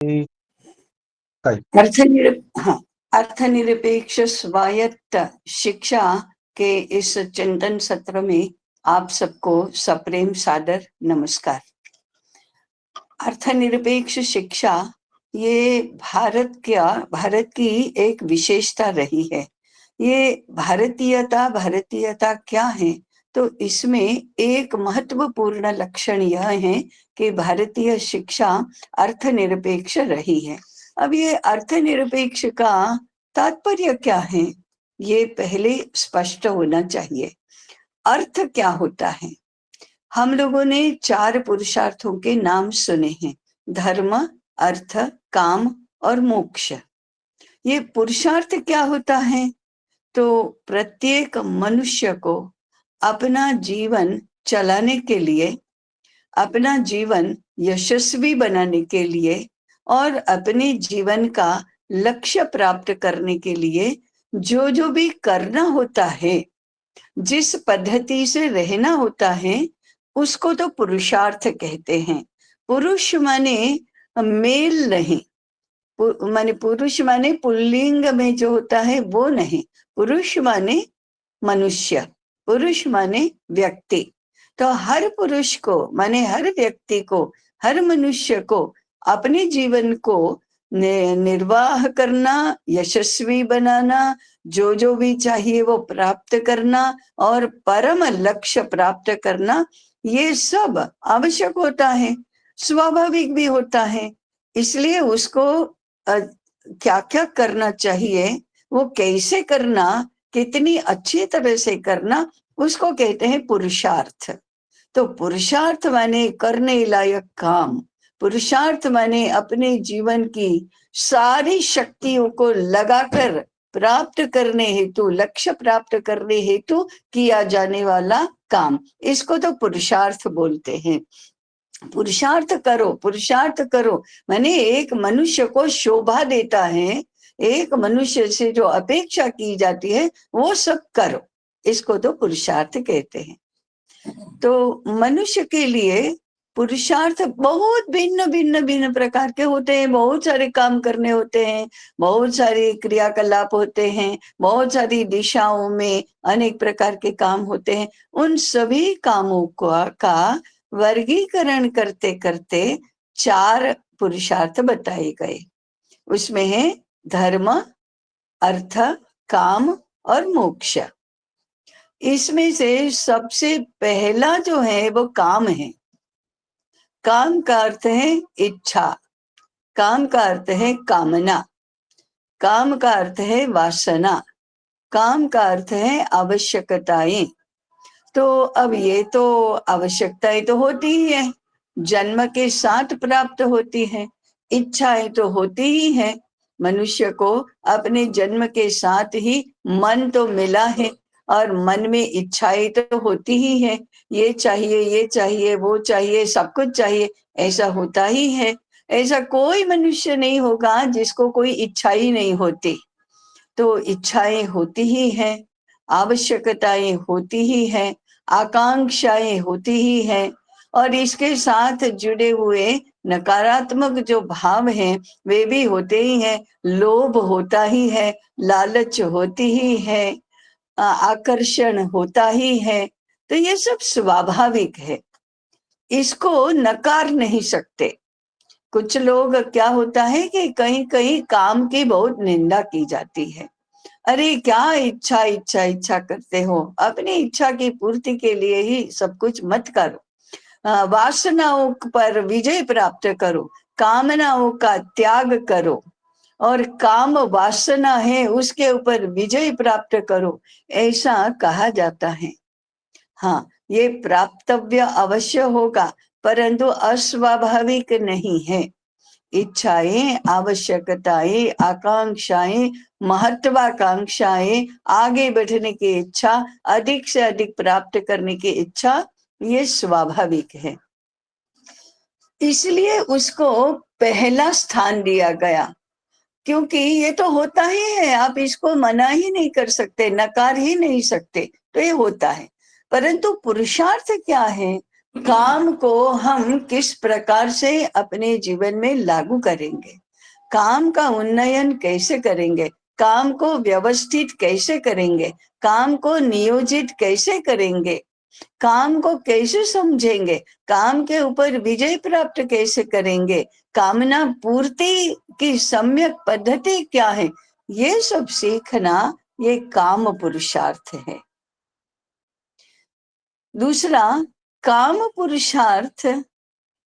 काय हाँ, अर्थनिरपेक्ष स्वायत्त शिक्षा के इस चिंतन सत्र में आप सबको सप्रेम सादर नमस्कार। अर्थनिरपेक्ष शिक्षा ये भारत की एक विशेषता रही है। ये भारतीयता क्या है? तो इसमें एक महत्वपूर्ण लक्षण यह है कि भारतीय शिक्षा अर्थनिरपेक्ष रही है। अब ये अर्थनिरपेक्ष का तात्पर्य क्या है, ये पहले स्पष्ट होना चाहिए। अर्थ क्या होता है? हम लोगों ने 4 पुरुषार्थों के नाम सुने हैं, धर्म, अर्थ, काम और मोक्ष। ये पुरुषार्थ क्या होता है? तो प्रत्येक मनुष्य को अपना जीवन चलाने के लिए, अपना जीवन यशस्वी बनाने के लिए और अपने जीवन का लक्ष्य प्राप्त करने के लिए जो भी करना होता है, जिस पद्धति से रहना होता है, उसको तो पुरुषार्थ कहते हैं। पुरुष माने मेल नहीं, माने पुरुष माने पुल्लिंग में जो होता है वो नहीं, पुरुष माने मनुष्य, पुरुष माने व्यक्ति। तो हर पुरुष को माने हर व्यक्ति को, हर मनुष्य को अपने जीवन को निर्वाह करना, यशस्वी बनाना, जो भी चाहिए वो प्राप्त करना और परम लक्ष्य प्राप्त करना, ये सब आवश्यक होता है, स्वाभाविक भी होता है। इसलिए उसको क्या क्या करना चाहिए, वो कैसे करना, कितनी अच्छी तरह से करना, उसको कहते हैं पुरुषार्थ। तो पुरुषार्थ माने करने लायक काम, पुरुषार्थ माने अपने जीवन की सारी शक्तियों को लगाकर प्राप्त करने हेतु, लक्ष्य प्राप्त करने हेतु किया जाने वाला काम, इसको तो पुरुषार्थ बोलते हैं। पुरुषार्थ करो माने एक मनुष्य को शोभा देता है, एक मनुष्य से जो अपेक्षा की जाती है वो सब करो, इसको तो पुरुषार्थ कहते हैं। तो मनुष्य के लिए पुरुषार्थ बहुत भिन्न प्रकार के होते हैं। बहुत सारे काम करने होते हैं, बहुत सारे क्रियाकलाप होते हैं, बहुत सारी दिशाओं में अनेक प्रकार के काम होते हैं। उन सभी कामों का वर्गीकरण करते करते 4 पुरुषार्थ बताए गए। उसमें है धर्म, अर्थ, काम और मोक्ष। इसमें से सबसे पहला जो है वो काम है। काम का अर्थ है इच्छा, काम का अर्थ है कामना, काम का अर्थ है वासना, काम का अर्थ है आवश्यकताएं। तो अब ये तो आवश्यकताएं तो होती ही है, जन्म के साथ प्राप्त होती है। इच्छाएं तो होती ही है, मनुष्य को अपने जन्म के साथ ही मन तो मिला है और मन में इच्छाएं तो होती ही है, ये चाहिए वो चाहिए, सब कुछ चाहिए, ऐसा होता ही है। ऐसा कोई मनुष्य नहीं होगा जिसको कोई इच्छा ही नहीं होती। तो इच्छाएं होती ही हैं, आवश्यकताएं होती ही हैं, आकांक्षाएं होती ही हैं, और इसके साथ जुड़े हुए नकारात्मक जो भाव हैं वे भी होते ही हैं। लोभ होता ही है, लालच होती ही है, आकर्षण होता ही है। तो ये सब स्वाभाविक है, इसको नकार नहीं सकते। कुछ लोग क्या होता है कि कहीं कहीं काम की बहुत निंदा की जाती है। अरे क्या इच्छा इच्छा इच्छा करते हो, अपनी इच्छा की पूर्ति के लिए ही सब कुछ मत करो, वासनाओं पर विजय प्राप्त करो, कामनाओं का त्याग करो और काम वासना है उसके ऊपर विजय प्राप्त करो, ऐसा कहा जाता है। हाँ, ये प्राप्तव्य अवश्य होगा, परंतु अस्वाभाविक नहीं है। इच्छाएं, आवश्यकताएं, आकांक्षाएं, महत्वाकांक्षाएं, आगे बढ़ने की इच्छा, अधिक से अधिक प्राप्त करने की इच्छा, ये स्वाभाविक है। इसलिए उसको पहला स्थान दिया गया, क्योंकि ये तो होता ही है, आप इसको मना ही नहीं कर सकते, नकार ही नहीं सकते, तो ये होता है। परंतु पुरुषार्थ क्या है? काम को हम किस प्रकार से अपने जीवन में लागू करेंगे, काम का उन्नयन कैसे करेंगे, काम को व्यवस्थित कैसे करेंगे, काम को नियोजित कैसे करेंगे, काम को कैसे समझेंगे, काम के ऊपर विजय प्राप्त कैसे करेंगे, कामना पूर्ति की सम्यक पद्धति क्या है, ये सब सीखना ये काम पुरुषार्थ है। दूसरा, काम पुरुषार्थ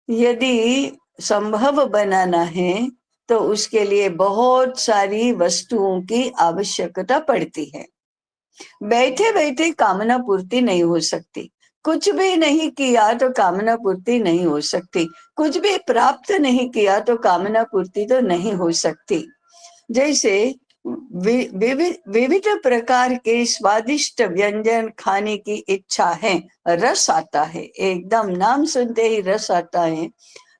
यदि संभव बनाना है तो उसके लिए बहुत सारी वस्तुओं की आवश्यकता पड़ती है। बैठे बैठे कामना पूर्ति नहीं हो सकती, कुछ भी नहीं किया तो कामना पूर्ति नहीं हो सकती, कुछ भी प्राप्त नहीं किया तो कामना पूर्ति तो नहीं हो सकती। जैसे विविध प्रकार के स्वादिष्ट व्यंजन खाने की इच्छा है, रस आता है, एकदम नाम सुनते ही रस आता है,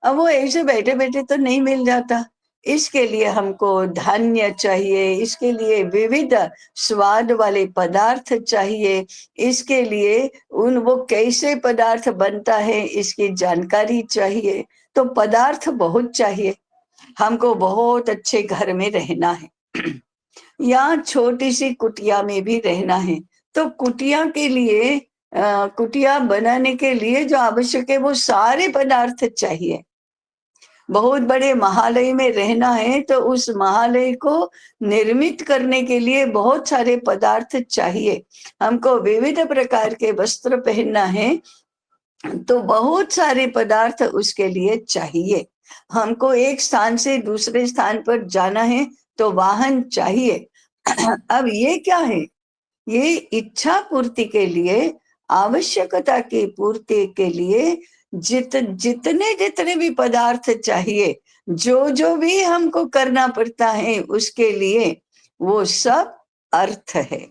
अब वो ऐसे बैठे बैठे तो नहीं मिल जाता। इसके लिए हमको धान्य चाहिए, इसके लिए विविध स्वाद वाले पदार्थ चाहिए, इसके लिए वो कैसे पदार्थ बनता है इसकी जानकारी चाहिए। तो पदार्थ बहुत चाहिए। हमको बहुत अच्छे घर में रहना है या छोटी सी कुटिया में भी रहना है, तो कुटिया के लिए कुटिया बनाने के लिए जो आवश्यक है वो सारे पदार्थ चाहिए। बहुत बड़े महालय में रहना है तो उस महालय को निर्मित करने के लिए बहुत सारे पदार्थ चाहिए। हमको विविध प्रकार के वस्त्र पहनना है तो बहुत सारे पदार्थ उसके लिए चाहिए। हमको एक स्थान से दूसरे स्थान पर जाना है तो वाहन चाहिए। अब ये क्या है, ये इच्छा पूर्ति के लिए, आवश्यकता की पूर्ति के लिए जितने जितने भी पदार्थ चाहिए, जो जो भी हमको करना पड़ता है उसके लिए, वो सब अर्थ है,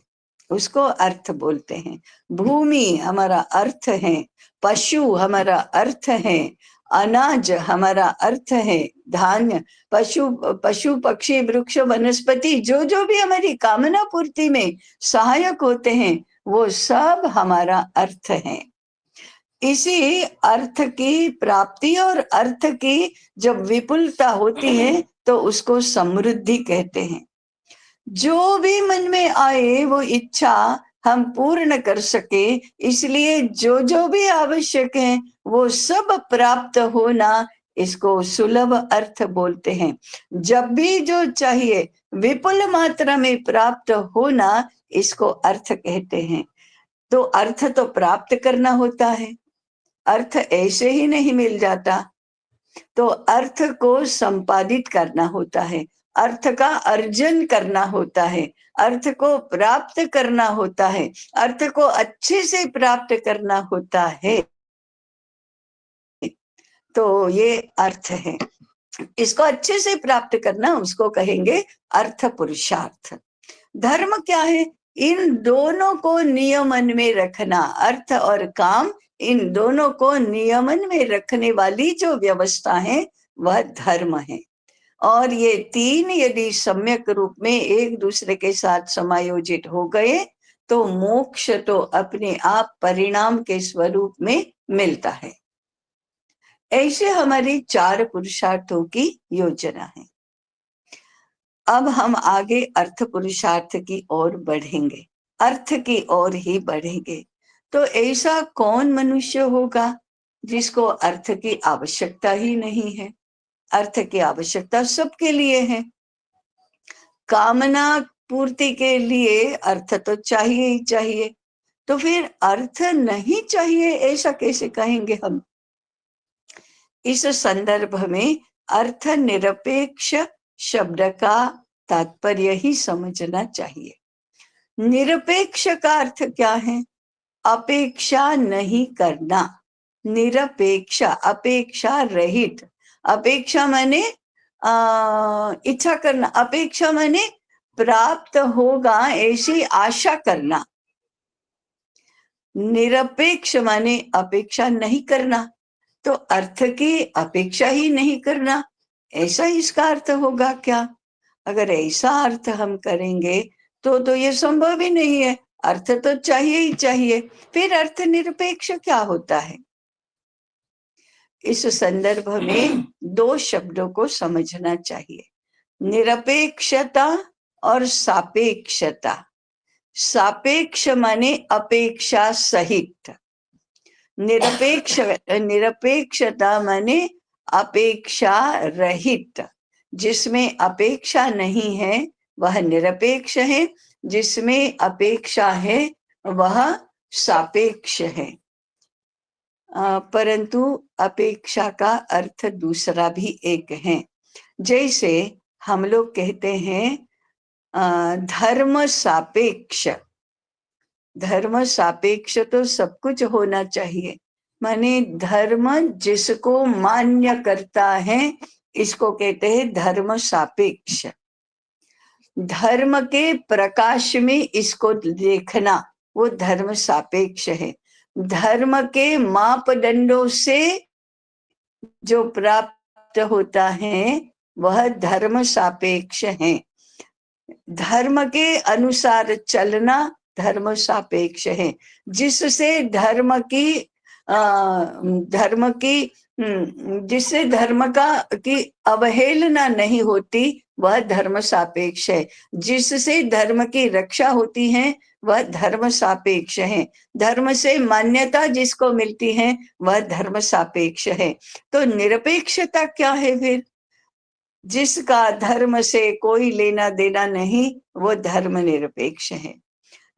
उसको अर्थ बोलते हैं। भूमि हमारा अर्थ है, पशु हमारा अर्थ है, अनाज हमारा अर्थ है, धान्य, पशु पशु पक्षी वृक्ष वनस्पति जो जो भी हमारी कामना पूर्ति में सहायक होते हैं वो सब हमारा अर्थ है। इसी अर्थ की प्राप्ति और अर्थ की जब विपुलता होती है तो उसको समृद्धि कहते हैं। जो भी मन में आए वो इच्छा हम पूर्ण कर सके, इसलिए जो जो भी आवश्यक है वो सब प्राप्त होना, इसको सुलभ अर्थ बोलते हैं। जब भी जो चाहिए विपुल मात्रा में प्राप्त होना, इसको अर्थ कहते हैं। तो अर्थ तो प्राप्त करना होता है, अर्थ ऐसे ही नहीं मिल जाता, तो अर्थ को संपादित करना होता है, अर्थ का अर्जन करना होता है, अर्थ को प्राप्त करना होता है, अर्थ को अच्छे से प्राप्त करना होता है। तो ये अर्थ है, इसको अच्छे से प्राप्त करना उसको कहेंगे अर्थ पुरुषार्थ। धर्म क्या है, इन दोनों को नियमन में रखना, अर्थ और काम, इन दोनों को नियमन में रखने वाली जो व्यवस्था है वह धर्म है। और ये तीन यदि सम्यक रूप में एक दूसरे के साथ समायोजित हो गए तो मोक्ष तो अपने आप परिणाम के स्वरूप में मिलता है। ऐसे हमारी 4 पुरुषार्थों की योजना है। अब हम आगे अर्थ पुरुषार्थ की ओर बढ़ेंगे, अर्थ की ओर ही बढ़ेंगे। तो ऐसा कौन मनुष्य होगा जिसको अर्थ की आवश्यकता ही नहीं है? अर्थ की आवश्यकता सबके लिए है। कामना पूर्ति के लिए अर्थ तो चाहिए ही चाहिए, तो फिर अर्थ नहीं चाहिए ऐसा कैसे कहेंगे हम? इस संदर्भ में अर्थ निरपेक्ष शब्द का तात्पर्य ही समझना चाहिए। निरपेक्ष का अर्थ क्या है? अपेक्षा नहीं करना, निरपेक्षा, अपेक्षा रहित। अपेक्षा माने इच्छा करना, अपेक्षा माने प्राप्त होगा ऐसी आशा करना। निरपेक्ष माने अपेक्षा नहीं करना, तो अर्थ की अपेक्षा ही नहीं करना, ऐसा इसका अर्थ होगा क्या? अगर ऐसा अर्थ हम करेंगे तो ये संभव ही नहीं है, अर्थ तो चाहिए ही चाहिए। फिर अर्थ निरपेक्ष क्या होता है? इस संदर्भ में दो शब्दों को समझना चाहिए, निरपेक्षता और सापेक्षता। सापेक्ष माने अपेक्षा सहित, निरपेक्षता माने अपेक्षा रहित। जिसमें अपेक्षा नहीं है वह निरपेक्ष है, जिसमें अपेक्षा है वह सापेक्ष है। परंतु अपेक्षा का अर्थ दूसरा भी एक है। जैसे हम लोग कहते हैं धर्म सापेक्ष। धर्म सापेक्ष तो सब कुछ होना चाहिए, माने धर्म जिसको मान्य करता है इसको कहते हैं धर्म सापेक्ष। धर्म के प्रकाश में इसको देखना वो धर्म सापेक्ष है। धर्म के मापदंडों से जो प्राप्त होता है वह धर्म सापेक्ष है। धर्म के अनुसार चलना धर्म सापेक्ष है। जिससे धर्म की जिससे धर्म की अवहेलना नहीं होती वह धर्म सापेक्ष है। जिससे धर्म की रक्षा होती है वह धर्म सापेक्ष है। धर्म से मान्यता जिसको मिलती है वह धर्म सापेक्ष है। तो निरपेक्षता क्या है फिर? जिसका धर्म से कोई लेना देना नहीं वो धर्म निरपेक्ष है।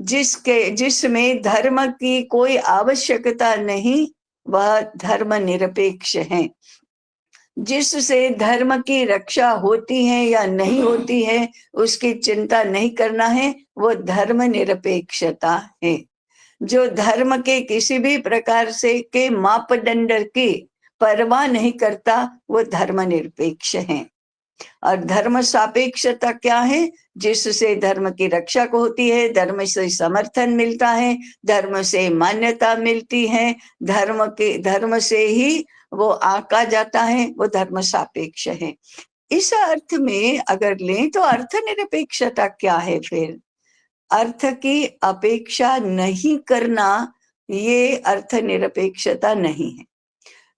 जिसमें धर्म की कोई आवश्यकता नहीं वह धर्म निरपेक्ष है। जिससे धर्म की रक्षा होती है या नहीं होती है उसकी चिंता नहीं करना है वो धर्म निरपेक्षता है। जो धर्म के किसी भी प्रकार से के मापदंड की परवाह नहीं करता वो धर्म निरपेक्ष है। और धर्म सापेक्षता क्या है? जिससे धर्म की रक्षा को होती है, धर्म से समर्थन मिलता है, धर्म से मान्यता मिलती है, धर्म से ही वो आंका जाता है, वो धर्म सापेक्ष है। इस अर्थ में अगर लें तो अर्थ निरपेक्षता क्या है फिर? अर्थ की अपेक्षा नहीं करना ये अर्थ निरपेक्षता नहीं है।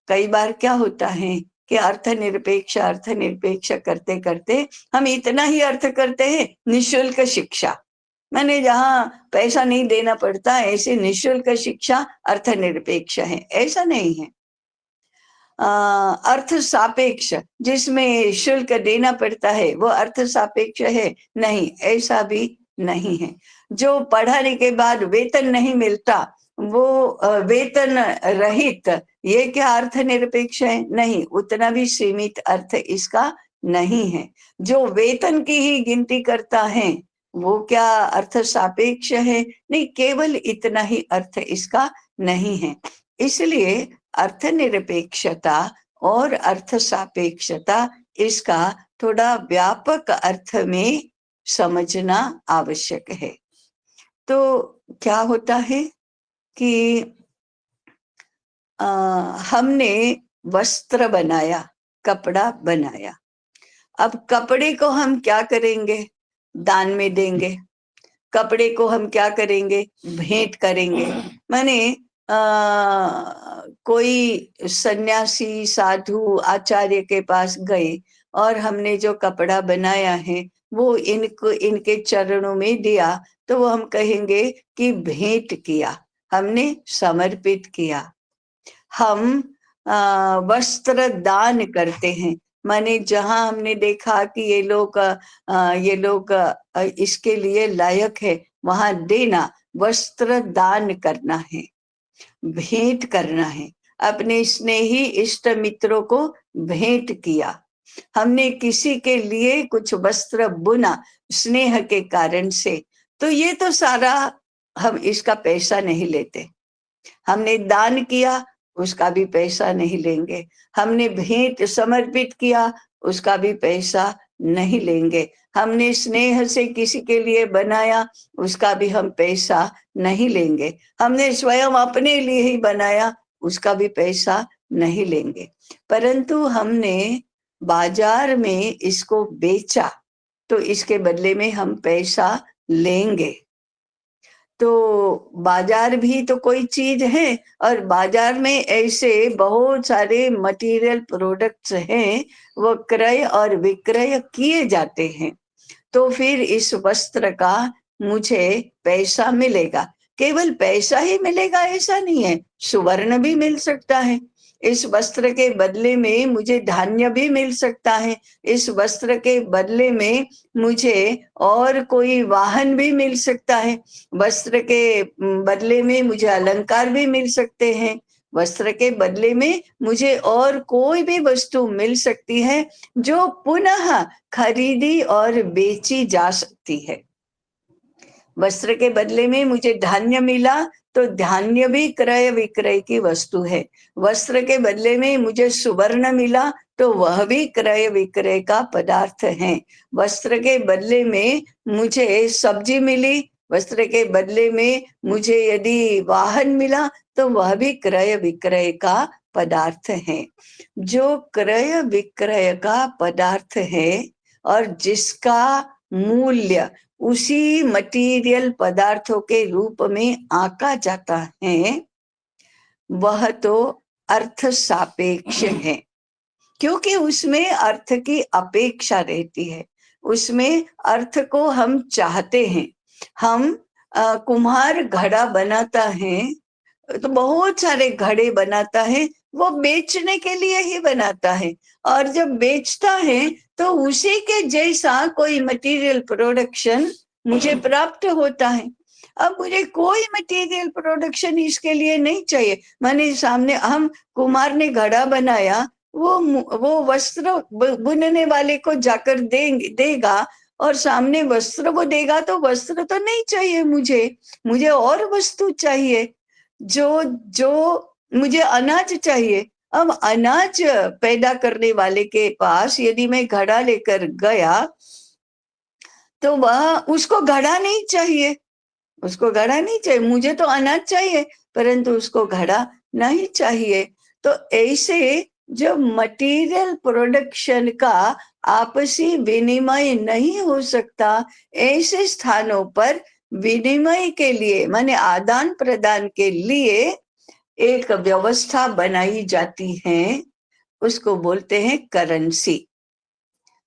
कई बार क्या होता है कि अर्थ निरपेक्ष करते करते हम इतना ही अर्थ करते हैं निशुल्क शिक्षा, माने जहाँ पैसा नहीं देना पड़ता ऐसे निशुल्क शिक्षा अर्थ निरपेक्ष है, ऐसा नहीं है। अर्थ सापेक्ष जिसमें शुल्क देना पड़ता है वो अर्थ सापेक्ष है, नहीं, ऐसा भी नहीं है। जो पढ़ाने के बाद वेतन नहीं मिलता वो वेतन रहित, ये क्या अर्थ निरपेक्ष है? नहीं, उतना भी सीमित अर्थ इसका नहीं है। जो वेतन की ही गिनती करता है वो क्या अर्थ सापेक्ष है? नहीं, केवल इतना ही अर्थ इसका नहीं है। इसलिए अर्थ निरपेक्षता और अर्थ सापेक्षता इसका थोड़ा व्यापक अर्थ में समझना आवश्यक है। तो क्या होता है कि हमने वस्त्र बनाया, कपड़ा बनाया, अब कपड़े को हम क्या करेंगे? दान में देंगे। कपड़े को हम क्या करेंगे? भेंट करेंगे। माने कोई सन्यासी साधु आचार्य के पास गए और हमने जो कपड़ा बनाया है वो इनके चरणों में दिया तो वो हम कहेंगे कि भेंट किया, हमने समर्पित किया। हम वस्त्र दान करते हैं, माने जहां हमने देखा कि ये लोग इसके लिए लायक है वहां देना, वस्त्र दान करना है, भेंट करना है। अपने स्नेही इष्ट मित्रों को भेंट किया, हमने किसी के लिए कुछ वस्त्र बुना स्नेह के कारण से, तो ये तो सारा हम इसका पैसा नहीं लेते। हमने दान किया उसका भी पैसा नहीं लेंगे, हमने भेंट समर्पित किया उसका भी पैसा नहीं लेंगे, हमने स्नेह से किसी के लिए बनाया उसका भी हम पैसा नहीं लेंगे, हमने स्वयं अपने लिए ही बनाया उसका भी पैसा नहीं लेंगे। परंतु हमने बाजार में इसको बेचा तो इसके बदले में हम पैसा लेंगे। तो बाजार भी तो कोई चीज है, और बाजार में ऐसे बहुत सारे मटेरियल प्रोडक्ट्स हैं, वो क्रय और विक्रय किए जाते हैं। तो फिर इस वस्त्र का मुझे पैसा मिलेगा। केवल पैसा ही मिलेगा ऐसा नहीं है, सुवर्ण भी मिल सकता है। इस वस्त्र के बदले में मुझे धान्य भी मिल सकता है। इस वस्त्र के बदले में मुझे और कोई वाहन भी मिल सकता है। वस्त्र के बदले में मुझे अलंकार भी मिल सकते हैं। वस्त्र के बदले में मुझे और कोई भी वस्तु मिल सकती है जो पुनः खरीदी और बेची जा सकती है। वस्त्र के बदले में मुझे धान्य मिला, तो धान्य भी क्रय विक्रय की वस्तु है। वस्त्र के बदले में मुझे सुवर्ण मिला, तो वह भी क्रय विक्रय का पदार्थ है। वस्त्र के बदले में मुझे सब्जी मिली, वस्त्र के बदले में मुझे यदि वाहन मिला, तो वह भी क्रय विक्रय का पदार्थ है। जो क्रय विक्रय का पदार्थ है और जिसका मूल्य उसी मटेरियल पदार्थों के रूप में आंका जाता है, वह तो अर्थ सापेक्ष है, क्योंकि उसमें अर्थ की अपेक्षा रहती है। उसमें अर्थ को हम चाहते हैं। हम कुम्हार घड़ा बनाता है तो बहुत सारे घड़े बनाता है, वो बेचने के लिए ही बनाता है, और जब बेचता है तो उसी के जैसा कोई मटेरियल प्रोडक्शन मुझे प्राप्त होता है। अब मुझे कोई मटेरियल प्रोडक्शन इसके लिए नहीं चाहिए। माने सामने हम कुमार ने घड़ा बनाया, वो वस्त्र बुनने वाले को जाकर देगा, और सामने वस्त्र को देगा, तो वस्त्र तो नहीं चाहिए मुझे और वस्तु चाहिए। जो जो मुझे अनाज चाहिए। अब अनाज पैदा करने वाले के पास यदि मैं घड़ा लेकर गया, तो वह उसको घड़ा नहीं चाहिए, उसको घड़ा नहीं चाहिए। मुझे तो अनाज चाहिए, परंतु उसको घड़ा नहीं चाहिए। तो ऐसे जो मटेरियल प्रोडक्शन का आपसी विनिमय नहीं हो सकता, ऐसे स्थानों पर विनिमय के लिए माने आदान प्रदान के लिए एक व्यवस्था बनाई जाती है, उसको बोलते हैं करेंसी।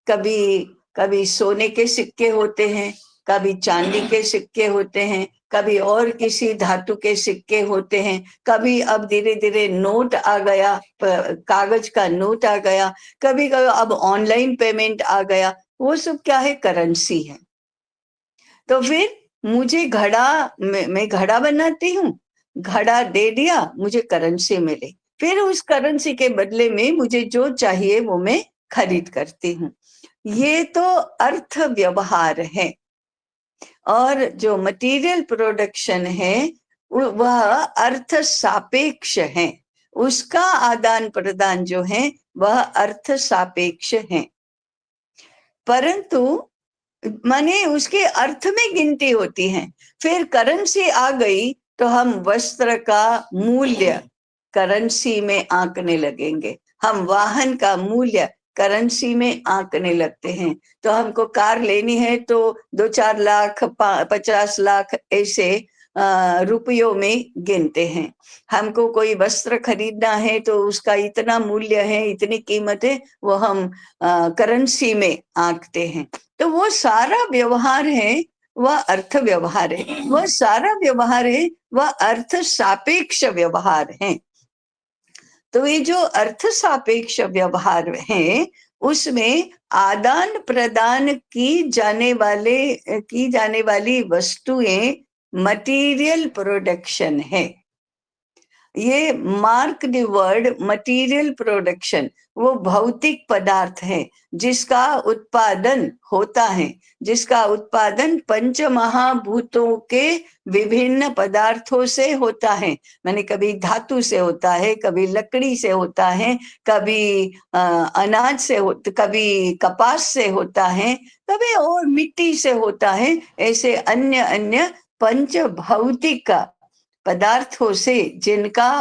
कभी कभी सोने के सिक्के होते हैं, कभी चांदी के सिक्के होते हैं, कभी और किसी धातु के सिक्के होते हैं, कभी अब धीरे धीरे नोट आ गया, कागज का नोट आ गया, कभी कभी अब ऑनलाइन पेमेंट आ गया। वो सब क्या है? करेंसी है। तो फिर मुझे मैं घड़ा बनाती हूँ, घड़ा दे दिया, मुझे करेंसी मिले, फिर उस करेंसी के बदले में मुझे जो चाहिए वो मैं खरीद करती हूँ। ये तो अर्थ व्यवहार है। और जो मटेरियल प्रोडक्शन है वह अर्थ सापेक्ष है, उसका आदान प्रदान जो है वह अर्थ सापेक्ष है। परंतु माने उसके अर्थ में गिनती होती है। फिर करेंसी आ गई तो हम वस्त्र का मूल्य करेंसी में आंकने लगेंगे, हम वाहन का मूल्य करेंसी में आंकने लगते हैं। तो हमको कार लेनी है तो 2-4 लाख 50 लाख ऐसे रुपयों में गिनते हैं। हमको कोई वस्त्र खरीदना है तो उसका इतना मूल्य है, इतनी कीमत है, वो हम करेंसी में आंकते हैं। तो वो सारा व्यवहार है, वह अर्थ व्यवहार है। वह सारा व्यवहार है, वह अर्थ सापेक्ष व्यवहार है। तो ये जो अर्थ सापेक्ष व्यवहार है, उसमें आदान प्रदान की जाने वाली वस्तुएं मटेरियल प्रोडक्शन है। ये mark the word material production, वो भौतिक पदार्थ है जिसका उत्पादन होता है, जिसका उत्पादन पंच महाभूतों के विभिन्न पदार्थों से होता है। माने कभी धातु से होता है, कभी लकड़ी से होता है, कभी अनाज से कभी कपास से होता है, कभी और मिट्टी से होता है। ऐसे अन्य अन्य पंच भौतिक पदार्थों से जिनका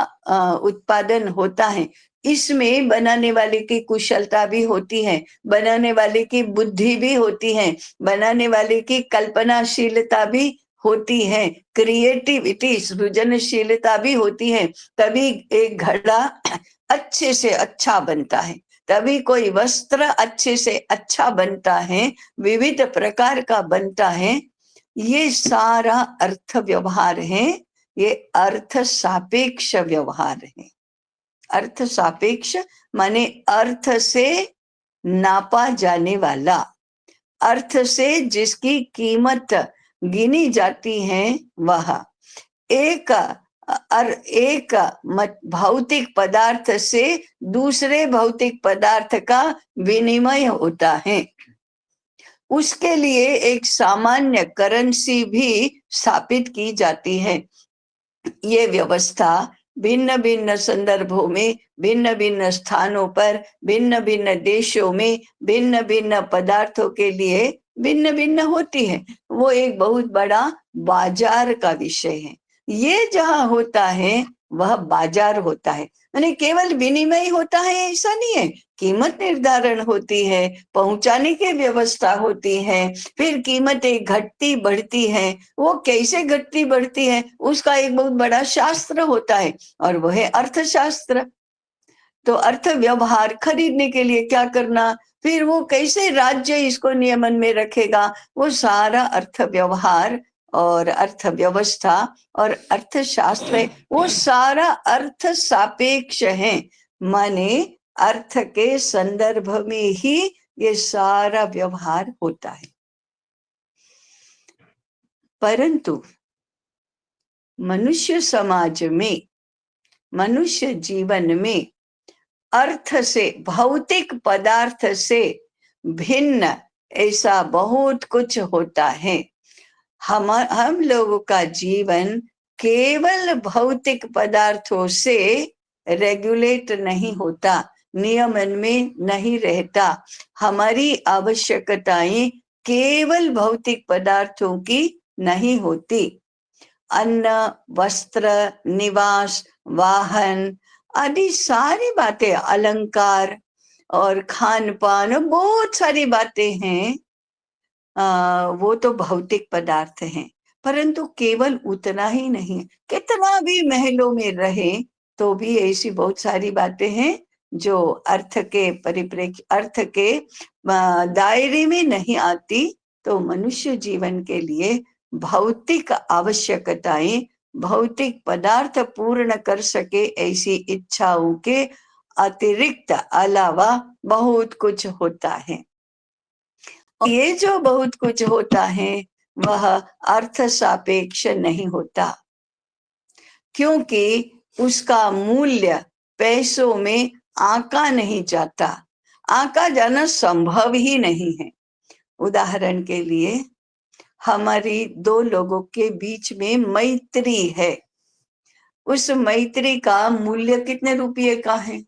उत्पादन होता है, इसमें बनाने वाले की कुशलता भी होती है, बनाने वाले की बुद्धि भी होती है, बनाने वाले की कल्पनाशीलता भी होती है, क्रिएटिविटी सृजनशीलता भी होती है, तभी एक घड़ा अच्छे से अच्छा बनता है, तभी कोई वस्त्र अच्छे से अच्छा बनता है, विविध प्रकार का बनता है। ये सारा अर्थ व्यवहार है, ये अर्थ सापेक्ष व्यवहार है। अर्थ सापेक्ष माने अर्थ से नापा जाने वाला, अर्थ से जिसकी कीमत गिनी जाती है वह एक एक भौतिक पदार्थ से दूसरे भौतिक पदार्थ का विनिमय होता है। उसके लिए एक सामान्य करेंसी भी स्थापित की जाती है। ये व्यवस्था भिन्न भिन्न संदर्भों में, भिन्न भिन्न स्थानों पर, भिन्न भिन्न देशों में, भिन्न भिन्न पदार्थों के लिए भिन्न भिन्न होती है। वो एक बहुत बड़ा बाजार का विषय है। ये जहां होता है वह बाजार होता है, यानी केवल विनिमय होता है ऐसा नहीं है। कीमत निर्धारण होती है, पहुंचाने की व्यवस्था होती है, फिर कीमतें घटती बढ़ती है। वो कैसे घटती बढ़ती है उसका एक बहुत बड़ा शास्त्र होता है, और वह है अर्थशास्त्र। तो अर्थ व्यवहार खरीदने के लिए क्या करना, फिर वो कैसे राज्य इसको नियमन में रखेगा, वो सारा अर्थ व्यवहार और अर्थव्यवस्था और अर्थशास्त्र, वो सारा अर्थ सापेक्ष है। माने अर्थ के संदर्भ में ही ये सारा व्यवहार होता है। परंतु मनुष्य समाज में, मनुष्य जीवन में अर्थ से, भौतिक पदार्थ से भिन्न ऐसा बहुत कुछ होता है। हम लोगों का जीवन केवल भौतिक पदार्थों से रेगुलेट नहीं होता, नियमन में नहीं रहता। हमारी आवश्यकताएं केवल भौतिक पदार्थों की नहीं होती। अन्न, वस्त्र, निवास, वाहन आदि सारी बातें, अलंकार और खान पान, बहुत सारी बातें हैं, वो तो भौतिक पदार्थ हैं। परंतु केवल उतना ही नहीं, कितना भी महलों में रहे तो भी ऐसी बहुत सारी बातें हैं जो अर्थ के परिप्रेक्ष्य, अर्थ के दायरे में नहीं आती। तो मनुष्य जीवन के लिए भौतिक आवश्यकताएं, भौतिक पदार्थ पूर्ण कर सके ऐसी इच्छाओं के अतिरिक्त अलावा बहुत कुछ होता है। ये जो बहुत कुछ होता है वह अर्थ सापेक्ष नहीं होता, क्योंकि उसका मूल्य पैसों में आंका नहीं जाता, आंका जाना संभव ही नहीं है। उदाहरण के लिए हमारी दो लोगों के बीच में मैत्री है, उस मैत्री का मूल्य कितने रुपये का है,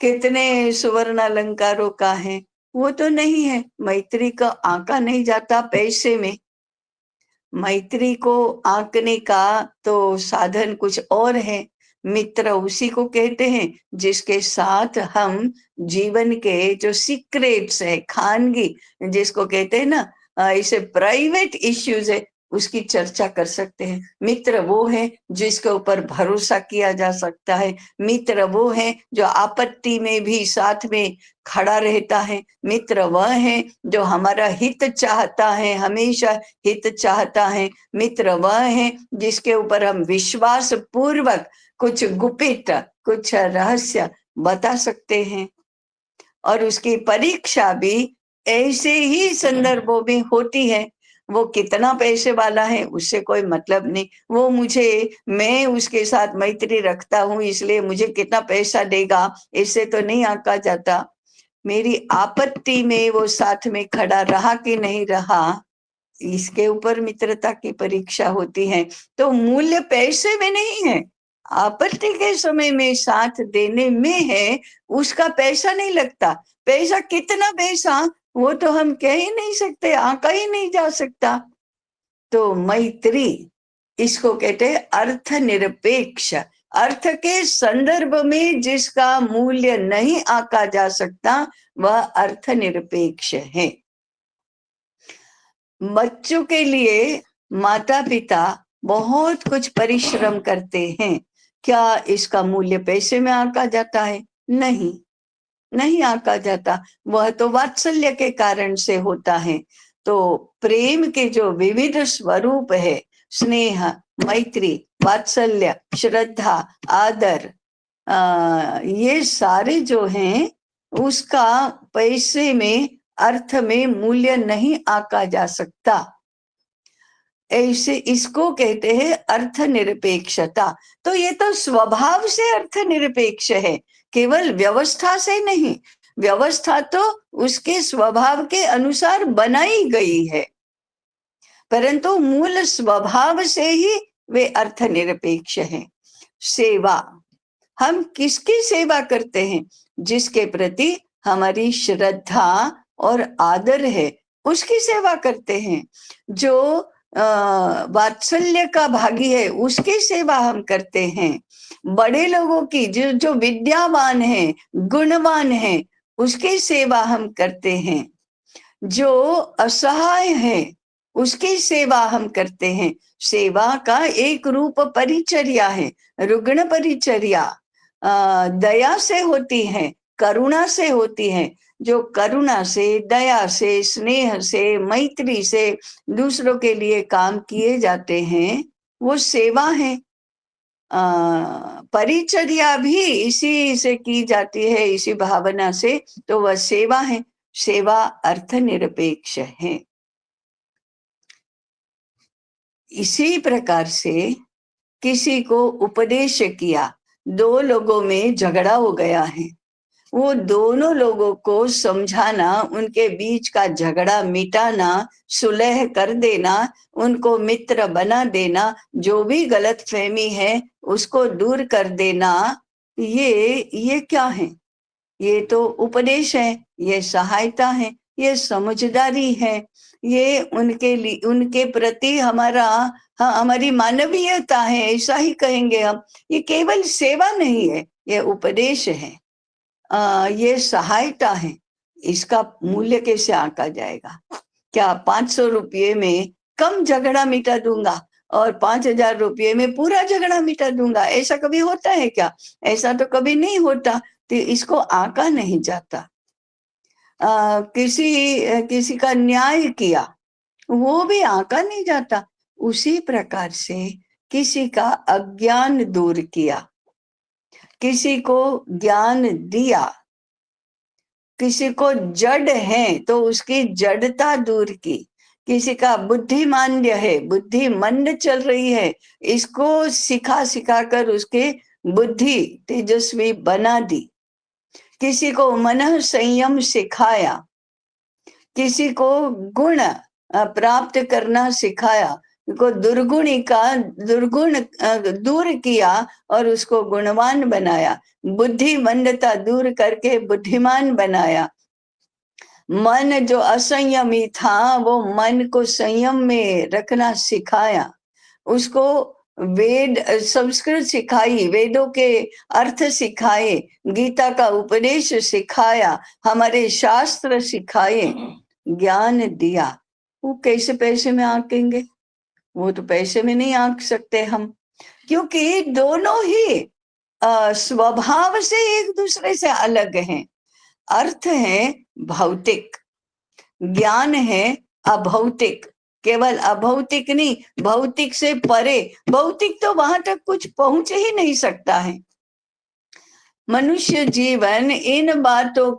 कितने सुवर्ण अलंकारों का है, वो तो नहीं है। मैत्री का आंका नहीं जाता पैसे में। मैत्री को आंकने का तो साधन कुछ और है। मित्र उसी को कहते हैं जिसके साथ हम जीवन के जो सीक्रेट्स है, खानगी जिसको कहते हैं ना, इसे प्राइवेट इश्यूज है, उसकी चर्चा कर सकते हैं। मित्र वो है जिसके ऊपर भरोसा किया जा सकता है। मित्र वो है जो आपत्ति में भी साथ में खड़ा रहता है। मित्र वह है जो हमारा हित चाहता है, हमेशा हित चाहता है। मित्र वह है जिसके ऊपर हम विश्वास पूर्वक कुछ गुपित, कुछ रहस्य बता सकते हैं। और उसकी परीक्षा भी ऐसे ही संदर्भों में होती है। वो कितना पैसे वाला है उससे कोई मतलब नहीं, वो मुझे, मैं उसके साथ मैत्री रखता हूँ इसलिए मुझे कितना पैसा देगा इससे तो नहीं आंका जाता। मेरी आपत्ति में वो साथ में खड़ा रहा कि नहीं रहा, इसके ऊपर मित्रता की परीक्षा होती है। तो मूल्य पैसे में नहीं है, आपत्ति के समय में साथ देने में है, उसका पैसा नहीं लगता। पैसा कितना पैसा वो तो हम कह ही नहीं सकते, आंका ही नहीं जा सकता। तो मैत्री इसको कहते हैं अर्थ निरपेक्ष। अर्थ के संदर्भ में जिसका मूल्य नहीं आंका जा सकता वह अर्थ निरपेक्ष है। बच्चों के लिए माता पिता बहुत कुछ परिश्रम करते हैं, क्या इसका मूल्य पैसे में आंका जाता है? नहीं, नहीं आंका जाता। वह तो वात्सल्य के कारण से होता है। तो प्रेम के जो विविध स्वरूप है, स्नेह, मैत्री, वात्सल्य, श्रद्धा, आदर, ये सारे जो हैं, उसका पैसे में, अर्थ में मूल्य नहीं आंका जा सकता। ऐसे इसको कहते हैं अर्थ निरपेक्षता। तो ये तो स्वभाव से अर्थ निरपेक्ष है, केवल व्यवस्था से नहीं। व्यवस्था तो उसके स्वभाव के अनुसार बनाई गई है, परंतु मूल स्वभाव से ही वे अर्थ निरपेक्ष हैं। सेवा, हम किसकी सेवा करते हैं? जिसके प्रति हमारी श्रद्धा और आदर है, उसकी सेवा करते हैं। जो वात्सल्य का भागी है, उसकी सेवा हम करते हैं। बड़े लोगों की, जो जो विद्यावान है, गुणवान है, उसकी सेवा हम करते हैं। जो असहाय है, उसकी सेवा हम करते हैं। सेवा का एक रूप परिचर्या है, रुग्ण परिचर्या। दया से होती है, करुणा से होती है। जो करुणा से, दया से, स्नेह से, मैत्री से दूसरों के लिए काम किए जाते हैं, वो सेवा है। परिचर्या भी इसी से की जाती है, इसी भावना से, तो वह सेवा है। सेवा अर्थ निरपेक्ष है। इसी प्रकार से किसी को उपदेश किया, दो लोगों में झगड़ा हो गया है, वो दोनों लोगों को समझाना, उनके बीच का झगड़ा मिटाना, सुलह कर देना, उनको मित्र बना देना, जो भी गलतफहमी है उसको दूर कर देना, ये क्या है? ये तो उपदेश है, ये सहायता है, ये समझदारी है, ये उनके लिए, उनके प्रति हमारा, हाँ, हमारी मानवीयता है, ऐसा ही कहेंगे हम। ये केवल सेवा नहीं है, ये उपदेश है, ये सहायता है। इसका मूल्य कैसे आंका जाएगा? क्या 500 रुपये में कम झगड़ा मिटा दूंगा और 5,000 रुपये में पूरा झगड़ा मिटा दूंगा? ऐसा कभी होता है क्या? ऐसा तो कभी नहीं होता। तो इसको आंका नहीं जाता। किसी का न्याय किया, वो भी आंका नहीं जाता। उसी प्रकार से किसी का अज्ञान दूर किया, किसी को ज्ञान दिया, किसी को जड़ है तो उसकी जड़ता दूर की, किसी का बुद्धिमान्य है, बुद्धि मंद चल रही है, इसको सिखा सिखा कर उसके बुद्धि तेजस्वी बना दी, किसी को मन संयम सिखाया, किसी को गुण प्राप्त करना सिखाया, को दुर्गुण दूर किया और उसको गुणवान बनाया, बुद्धि मंदता दूर करके बुद्धिमान बनाया। मन जो असंयमी था, वो मन को संयम में रखना सिखाया, उसको वेद संस्कृत सिखाई, वेदों के अर्थ सिखाए, गीता का उपदेश सिखाया, हमारे शास्त्र सिखाए, ज्ञान दिया। वो कैसे पैसे में आंकेंगे? वो तो पैसे में नहीं आंक सकते हम, क्योंकि दोनों ही स्वभाव से एक दूसरे से अलग हैं। अर्थ है भौतिक, ज्ञान है अभौतिक। केवल अभौतिक नहीं, भौतिक से परे। भौतिक तो वहां तक कुछ पहुंच ही नहीं सकता है। मनुष्य जीवन इन बातों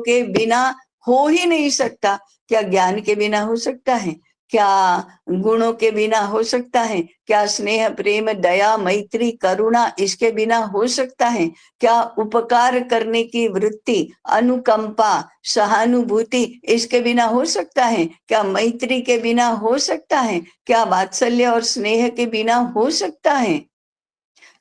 के बिना हो ही नहीं सकता। क्या ज्ञान के बिना हो सकता है? क्या गुणों के बिना हो सकता है? क्या स्नेह, प्रेम, दया, मैत्री, करुणा इसके बिना हो सकता है? क्या उपकार करने की वृत्ति, अनुकंपा, सहानुभूति इसके बिना हो सकता है? क्या मैत्री के बिना हो सकता है? क्या वात्सल्य और स्नेह के बिना हो सकता है?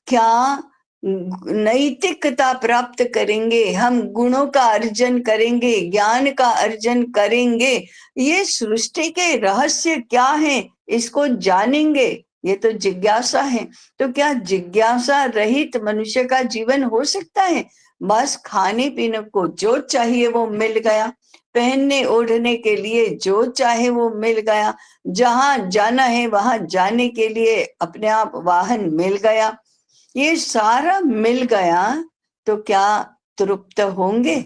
क्या नैतिकता प्राप्त करेंगे, हम गुणों का अर्जन करेंगे, ज्ञान का अर्जन करेंगे, ये सृष्टि के रहस्य क्या है इसको जानेंगे, ये तो जिज्ञासा है। तो क्या जिज्ञासा रहित मनुष्य का जीवन हो सकता है? बस खाने पीने को जो चाहिए वो मिल गया, पहनने ओढ़ने के लिए जो चाहे वो मिल गया, जहां जाना है वहां जाने के लिए अपने आप वाहन मिल गया, ये सारा मिल गया, तो क्या तृप्त होंगे?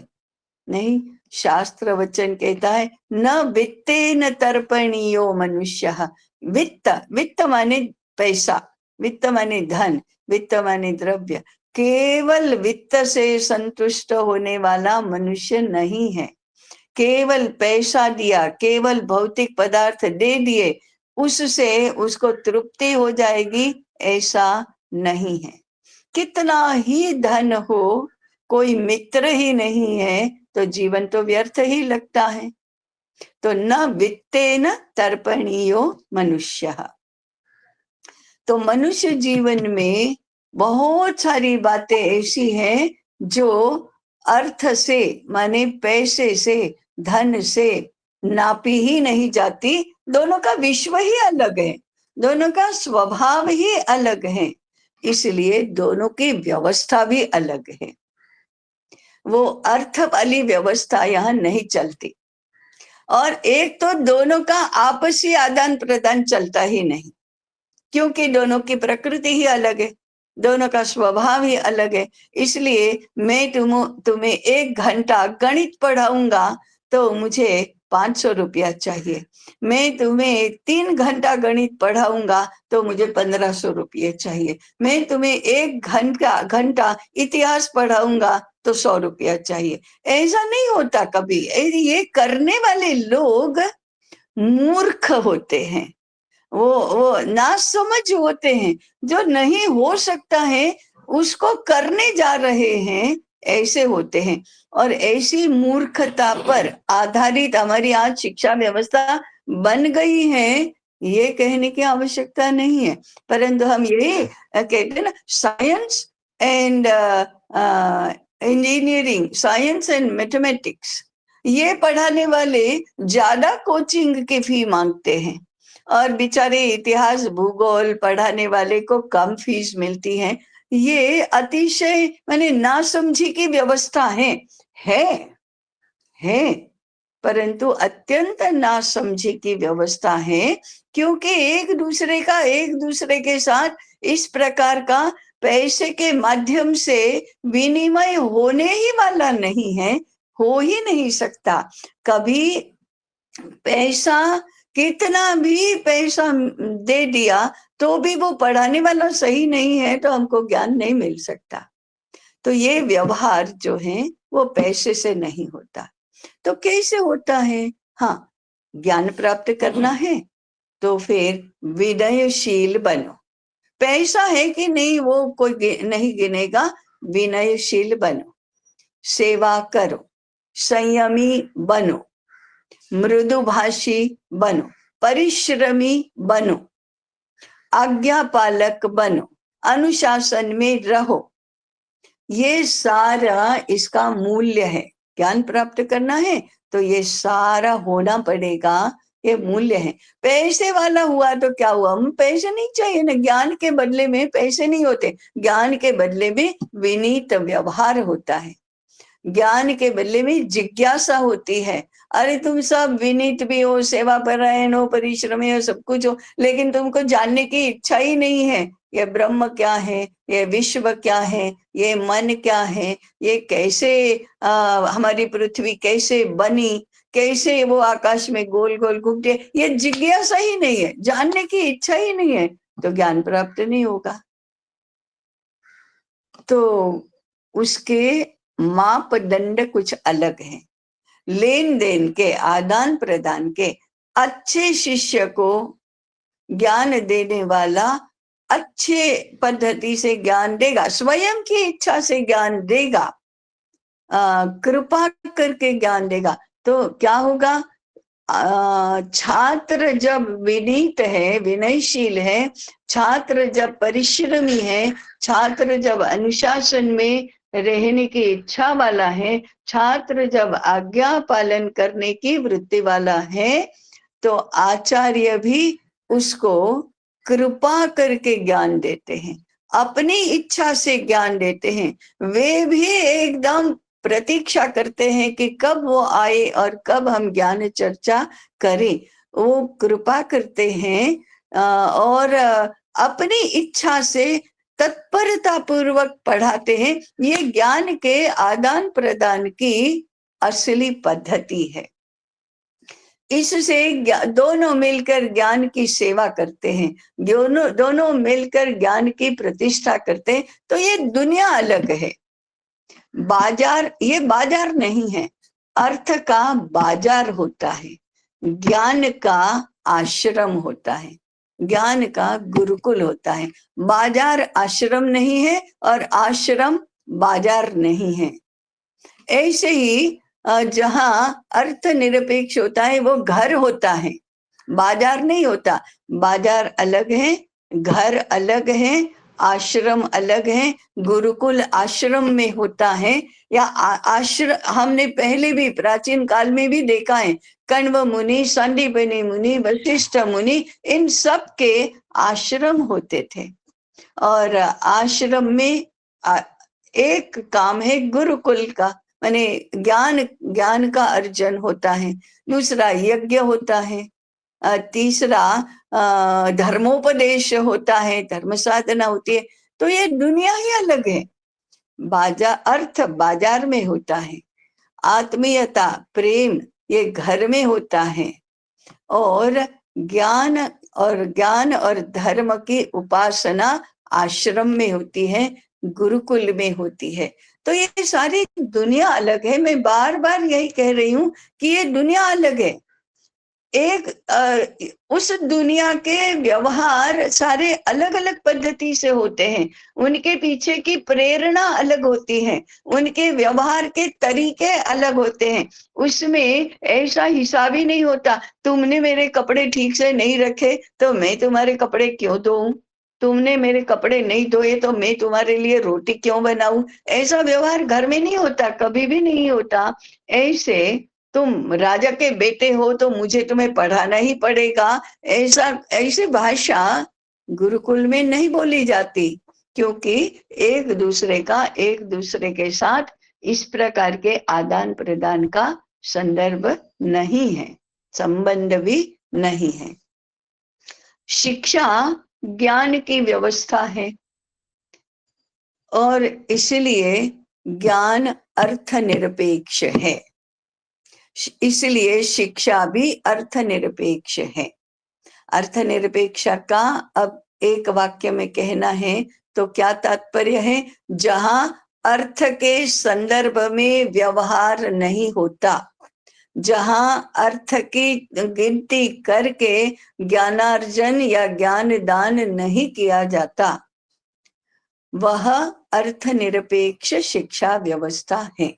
नहीं। शास्त्र वचन कहता है न वित्तेन तर्पणीयो मनुष्य। वित्त, वित्त माने पैसा, वित्त माने धन, वित्त माने द्रव्य। केवल वित्त से संतुष्ट होने वाला मनुष्य नहीं है। केवल पैसा दिया, केवल भौतिक पदार्थ दे दिए, उससे उसको तृप्ति हो जाएगी, ऐसा नहीं है। कितना ही धन हो, कोई मित्र ही नहीं है तो जीवन तो व्यर्थ ही लगता है। तो न वित्तेन तर्पणीयो मनुष्य। तो मनुष्य जीवन में बहुत सारी बातें ऐसी हैं जो अर्थ से, माने पैसे से, धन से नापी ही नहीं जाती। दोनों का विश्व ही अलग है, दोनों का स्वभाव ही अलग है, इसलिए दोनों की व्यवस्था भी अलग है। वो अर्थ वाली व्यवस्था यहाँ नहीं चलती। और एक तो दोनों का आपसी आदान प्रदान चलता ही नहीं, क्योंकि दोनों की प्रकृति ही अलग है, दोनों का स्वभाव ही अलग है। इसलिए मैं तुम्हें 1 घंटा गणित पढ़ाऊंगा तो मुझे 500 रुपया चाहिए। मैं तुम्हें 3 घंटा गणित पढ़ाऊंगा तो मुझे 1500 रुपये चाहिए। मैं तुम्हें 1 घंटा इतिहास पढ़ाऊंगा तो 100 रुपया चाहिए। ऐसा नहीं होता कभी। ये करने वाले लोग मूर्ख होते हैं, वो नासमझ होते हैं। जो नहीं हो सकता है उसको करने जा रहे हैं, ऐसे होते हैं। और ऐसी मूर्खता पर आधारित हमारी आज शिक्षा व्यवस्था बन गई है, ये कहने की आवश्यकता नहीं है। परंतु हम ये कहते हैं ना, science and engineering, science and mathematics, ये पढ़ाने वाले ज्यादा कोचिंग की फी मांगते हैं, और बेचारे इतिहास भूगोल पढ़ाने वाले को कम फीस मिलती है। ये अतिशय माने नासमझी की व्यवस्था है, परंतु अत्यंत नासमझी की व्यवस्था है, क्योंकि एक दूसरे के साथ इस प्रकार का पैसे के माध्यम से विनिमय होने ही वाला नहीं है, हो ही नहीं सकता। कभी पैसा, कितना भी पैसा दे दिया तो भी वो पढ़ाने वाला सही नहीं है तो हमको ज्ञान नहीं मिल सकता। तो ये व्यवहार जो है वो पैसे से नहीं होता। तो कैसे होता है? हाँ, ज्ञान प्राप्त करना है तो फिर विनयशील बनो। पैसा है कि नहीं वो कोई नहीं गिनेगा, विनयशील बनो, सेवा करो, संयमी बनो, मृदुभाषी बनो, परिश्रमी बनो, आज्ञा पालक बनो, अनुशासन में रहो। ये सारा इसका मूल्य है। ज्ञान प्राप्त करना है तो ये सारा होना पड़ेगा, ये मूल्य है। पैसे वाला हुआ तो क्या हुआ? हम पैसे नहीं चाहिए ना, ज्ञान के बदले में पैसे नहीं होते, ज्ञान के बदले में विनीत व्यवहार होता है, ज्ञान के बदले में जिज्ञासा होती है। अरे तुम सब विनीत भी हो, सेवा परायण हो, परिश्रमी हो, सब कुछ हो, लेकिन तुमको जानने की इच्छा ही नहीं है ये ब्रह्म क्या है, ये विश्व क्या है, ये मन क्या है, ये कैसे हमारी पृथ्वी कैसे बनी, कैसे वो आकाश में गोल गोल घूमते, ये जिज्ञासा ही नहीं है, जानने की इच्छा ही नहीं है, तो ज्ञान प्राप्त नहीं होगा। तो उसके मापदंड कुछ अलग हैं। लेन देन के, आदान प्रदान के, अच्छे शिष्य को ज्ञान देने वाला अच्छे पद्धति से ज्ञान देगा, स्वयं की इच्छा से ज्ञान देगा, कृपा करके ज्ञान देगा। तो क्या होगा? छात्र जब विनीत है, विनयशील है, छात्र जब परिश्रमी है, छात्र जब अनुशासन में रहने की इच्छा वाला है, छात्र जब आज्ञा पालन करने की वृत्ति वाला है, तो आचार्य भी उसको कृपा करके ज्ञान देते हैं, अपनी इच्छा से ज्ञान देते हैं। वे भी एकदम प्रतीक्षा करते हैं कि कब वो आए और कब हम ज्ञान चर्चा करें। वो कृपा करते हैं और अपनी इच्छा से तत्परता पूर्वक पढ़ाते हैं। ये ज्ञान के आदान प्रदान की असली पद्धति है। इससे दोनों मिलकर ज्ञान की सेवा करते हैं, दोनों मिलकर ज्ञान की प्रतिष्ठा करते हैं। तो ये दुनिया अलग है, बाजार ये बाजार नहीं है। अर्थ का बाजार होता है, ज्ञान का आश्रम होता है, ज्ञान का गुरुकुल होता है। बाजार आश्रम नहीं है और आश्रम बाजार नहीं है। ऐसे ही जहां अर्थ निरपेक्ष होता है वो घर होता है, बाजार नहीं होता। बाजार अलग है, घर अलग है, आश्रम अलग है। गुरुकुल आश्रम में होता है या आश्रम हमने पहले भी प्राचीन काल में भी देखा है। कण्व मुनि, संदीपनी मुनि, वशिष्ठ मुनि, इन सब के आश्रम होते थे। और आश्रम में एक काम है गुरुकुल का, माने ज्ञान का अर्जन होता है। दूसरा यज्ञ होता है, तीसरा धर्मोपदेश होता है, धर्म साधना होती है। तो ये दुनिया ही अलग है। अर्थ बाजार में होता है, आत्मीयता प्रेम ये घर में होता है, और ज्ञान और धर्म की उपासना आश्रम में होती है, गुरुकुल में होती है। तो ये सारी दुनिया अलग है। मैं बार बार यही कह रही हूं कि ये दुनिया अलग है। उस दुनिया के व्यवहार सारे अलग अलग पद्धति से होते हैं, उनके पीछे की प्रेरणा अलग होती है, उनके व्यवहार के तरीके अलग होते हैं। उसमें ऐसा हिसाब ही नहीं होता, तुमने मेरे कपड़े ठीक से नहीं रखे तो मैं तुम्हारे कपड़े क्यों धोऊं, तुमने मेरे कपड़े नहीं धोए तो मैं तुम्हारे लिए रोटी क्यों बनाऊं। ऐसा व्यवहार घर में नहीं होता, कभी भी नहीं होता। ऐसे तुम राजा के बेटे हो तो मुझे तुम्हें पढ़ाना ही पड़ेगा, ऐसी भाषा गुरुकुल में नहीं बोली जाती, क्योंकि एक दूसरे के साथ इस प्रकार के आदान प्रदान का संदर्भ नहीं है, संबंध भी नहीं है। शिक्षा ज्ञान की व्यवस्था है और इसलिए ज्ञान अर्थ निरपेक्ष है, इसलिए शिक्षा भी अर्थ निरपेक्ष है। अर्थ निरपेक्ष का अब एक वाक्य में कहना है तो क्या तात्पर्य है? जहां अर्थ के संदर्भ में व्यवहार नहीं होता, जहां अर्थ की गिनती करके ज्ञानार्जन या ज्ञान दान नहीं किया जाता, वह अर्थ निरपेक्ष शिक्षा व्यवस्था है।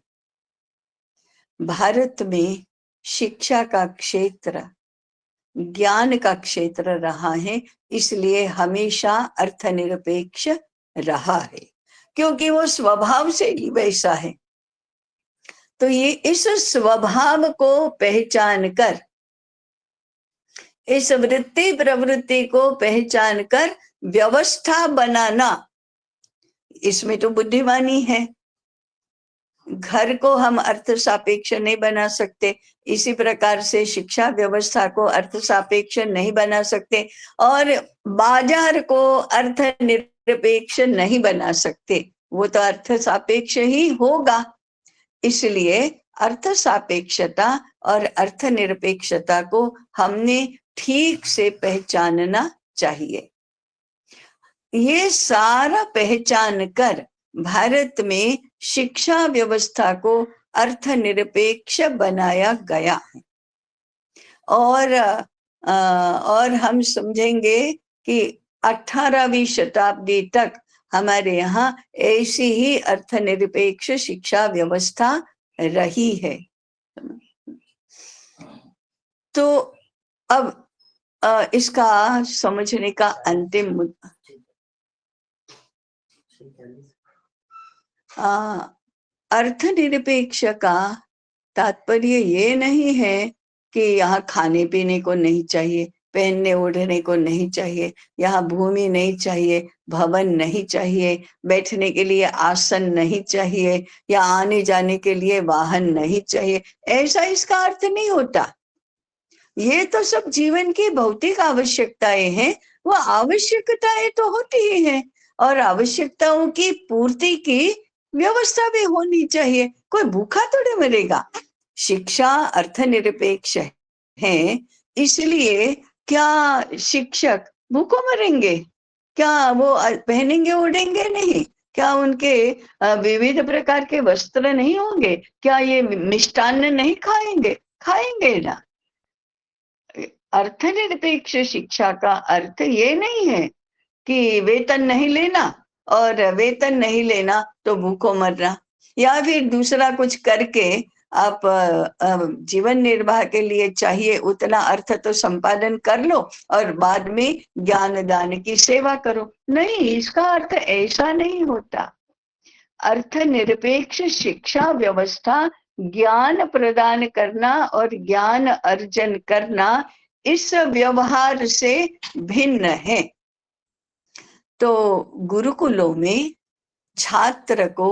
भारत में शिक्षा का क्षेत्र ज्ञान का क्षेत्र रहा है, इसलिए हमेशा अर्थनिरपेक्ष रहा है, क्योंकि वो स्वभाव से ही वैसा है। तो ये इस स्वभाव को पहचान कर, इस वृत्ति प्रवृत्ति को पहचान कर व्यवस्था बनाना, इसमें तो बुद्धिमानी है। घर को हम अर्थ सापेक्ष नहीं बना सकते, इसी प्रकार से शिक्षा व्यवस्था को अर्थ सापेक्ष नहीं बना सकते, और बाजार को अर्थ निरपेक्ष नहीं बना सकते, वो तो अर्थ सापेक्ष ही होगा। इसलिए अर्थ सापेक्षता और अर्थ निरपेक्षता को हमने ठीक से पहचानना चाहिए। ये सारा पहचान कर भारत में शिक्षा व्यवस्था को अर्थनिरपेक्ष बनाया गया है। और हम समझेंगे कि 18वीं शताब्दी तक हमारे यहाँ ऐसी ही अर्थनिरपेक्ष शिक्षा व्यवस्था रही है। तो अब इसका समझने का अंतिम मुद्दा, अर्थनिरपेक्ष का तात्पर्य ये नहीं है कि यहाँ खाने पीने को नहीं चाहिए, पहनने ओढ़ने को नहीं चाहिए, यहाँ भूमि नहीं चाहिए, भवन नहीं चाहिए, बैठने के लिए आसन नहीं चाहिए, या आने जाने के लिए वाहन नहीं चाहिए, ऐसा इसका अर्थ नहीं होता। ये तो सब जीवन की भौतिक आवश्यकताएं हैं, वो आवश्यकताएं तो होती ही हैं, और आवश्यकताओं की पूर्ति की व्यवस्था भी होनी चाहिए। कोई भूखा थोड़े मरेगा। शिक्षा अर्थनिरपेक्ष है, इसलिए क्या शिक्षक भूखों मरेंगे? क्या वो पहनेंगे ओढ़ेंगे नहीं? क्या उनके विविध प्रकार के वस्त्र नहीं होंगे? क्या ये मिष्टान्न नहीं खाएंगे? खाएंगे ना। अर्थनिरपेक्ष शिक्षा का अर्थ ये नहीं है कि वेतन नहीं लेना, और वेतन नहीं लेना तो भूखों मरना, या फिर दूसरा कुछ करके आप जीवन निर्वाह के लिए चाहिए उतना अर्थ तो संपादन कर लो और बाद में ज्ञान दान की सेवा करो। नहीं, इसका अर्थ ऐसा नहीं होता। अर्थ निरपेक्ष शिक्षा व्यवस्था ज्ञान प्रदान करना और ज्ञान अर्जन करना इस व्यवहार से भिन्न है। तो गुरुकुलों में छात्र को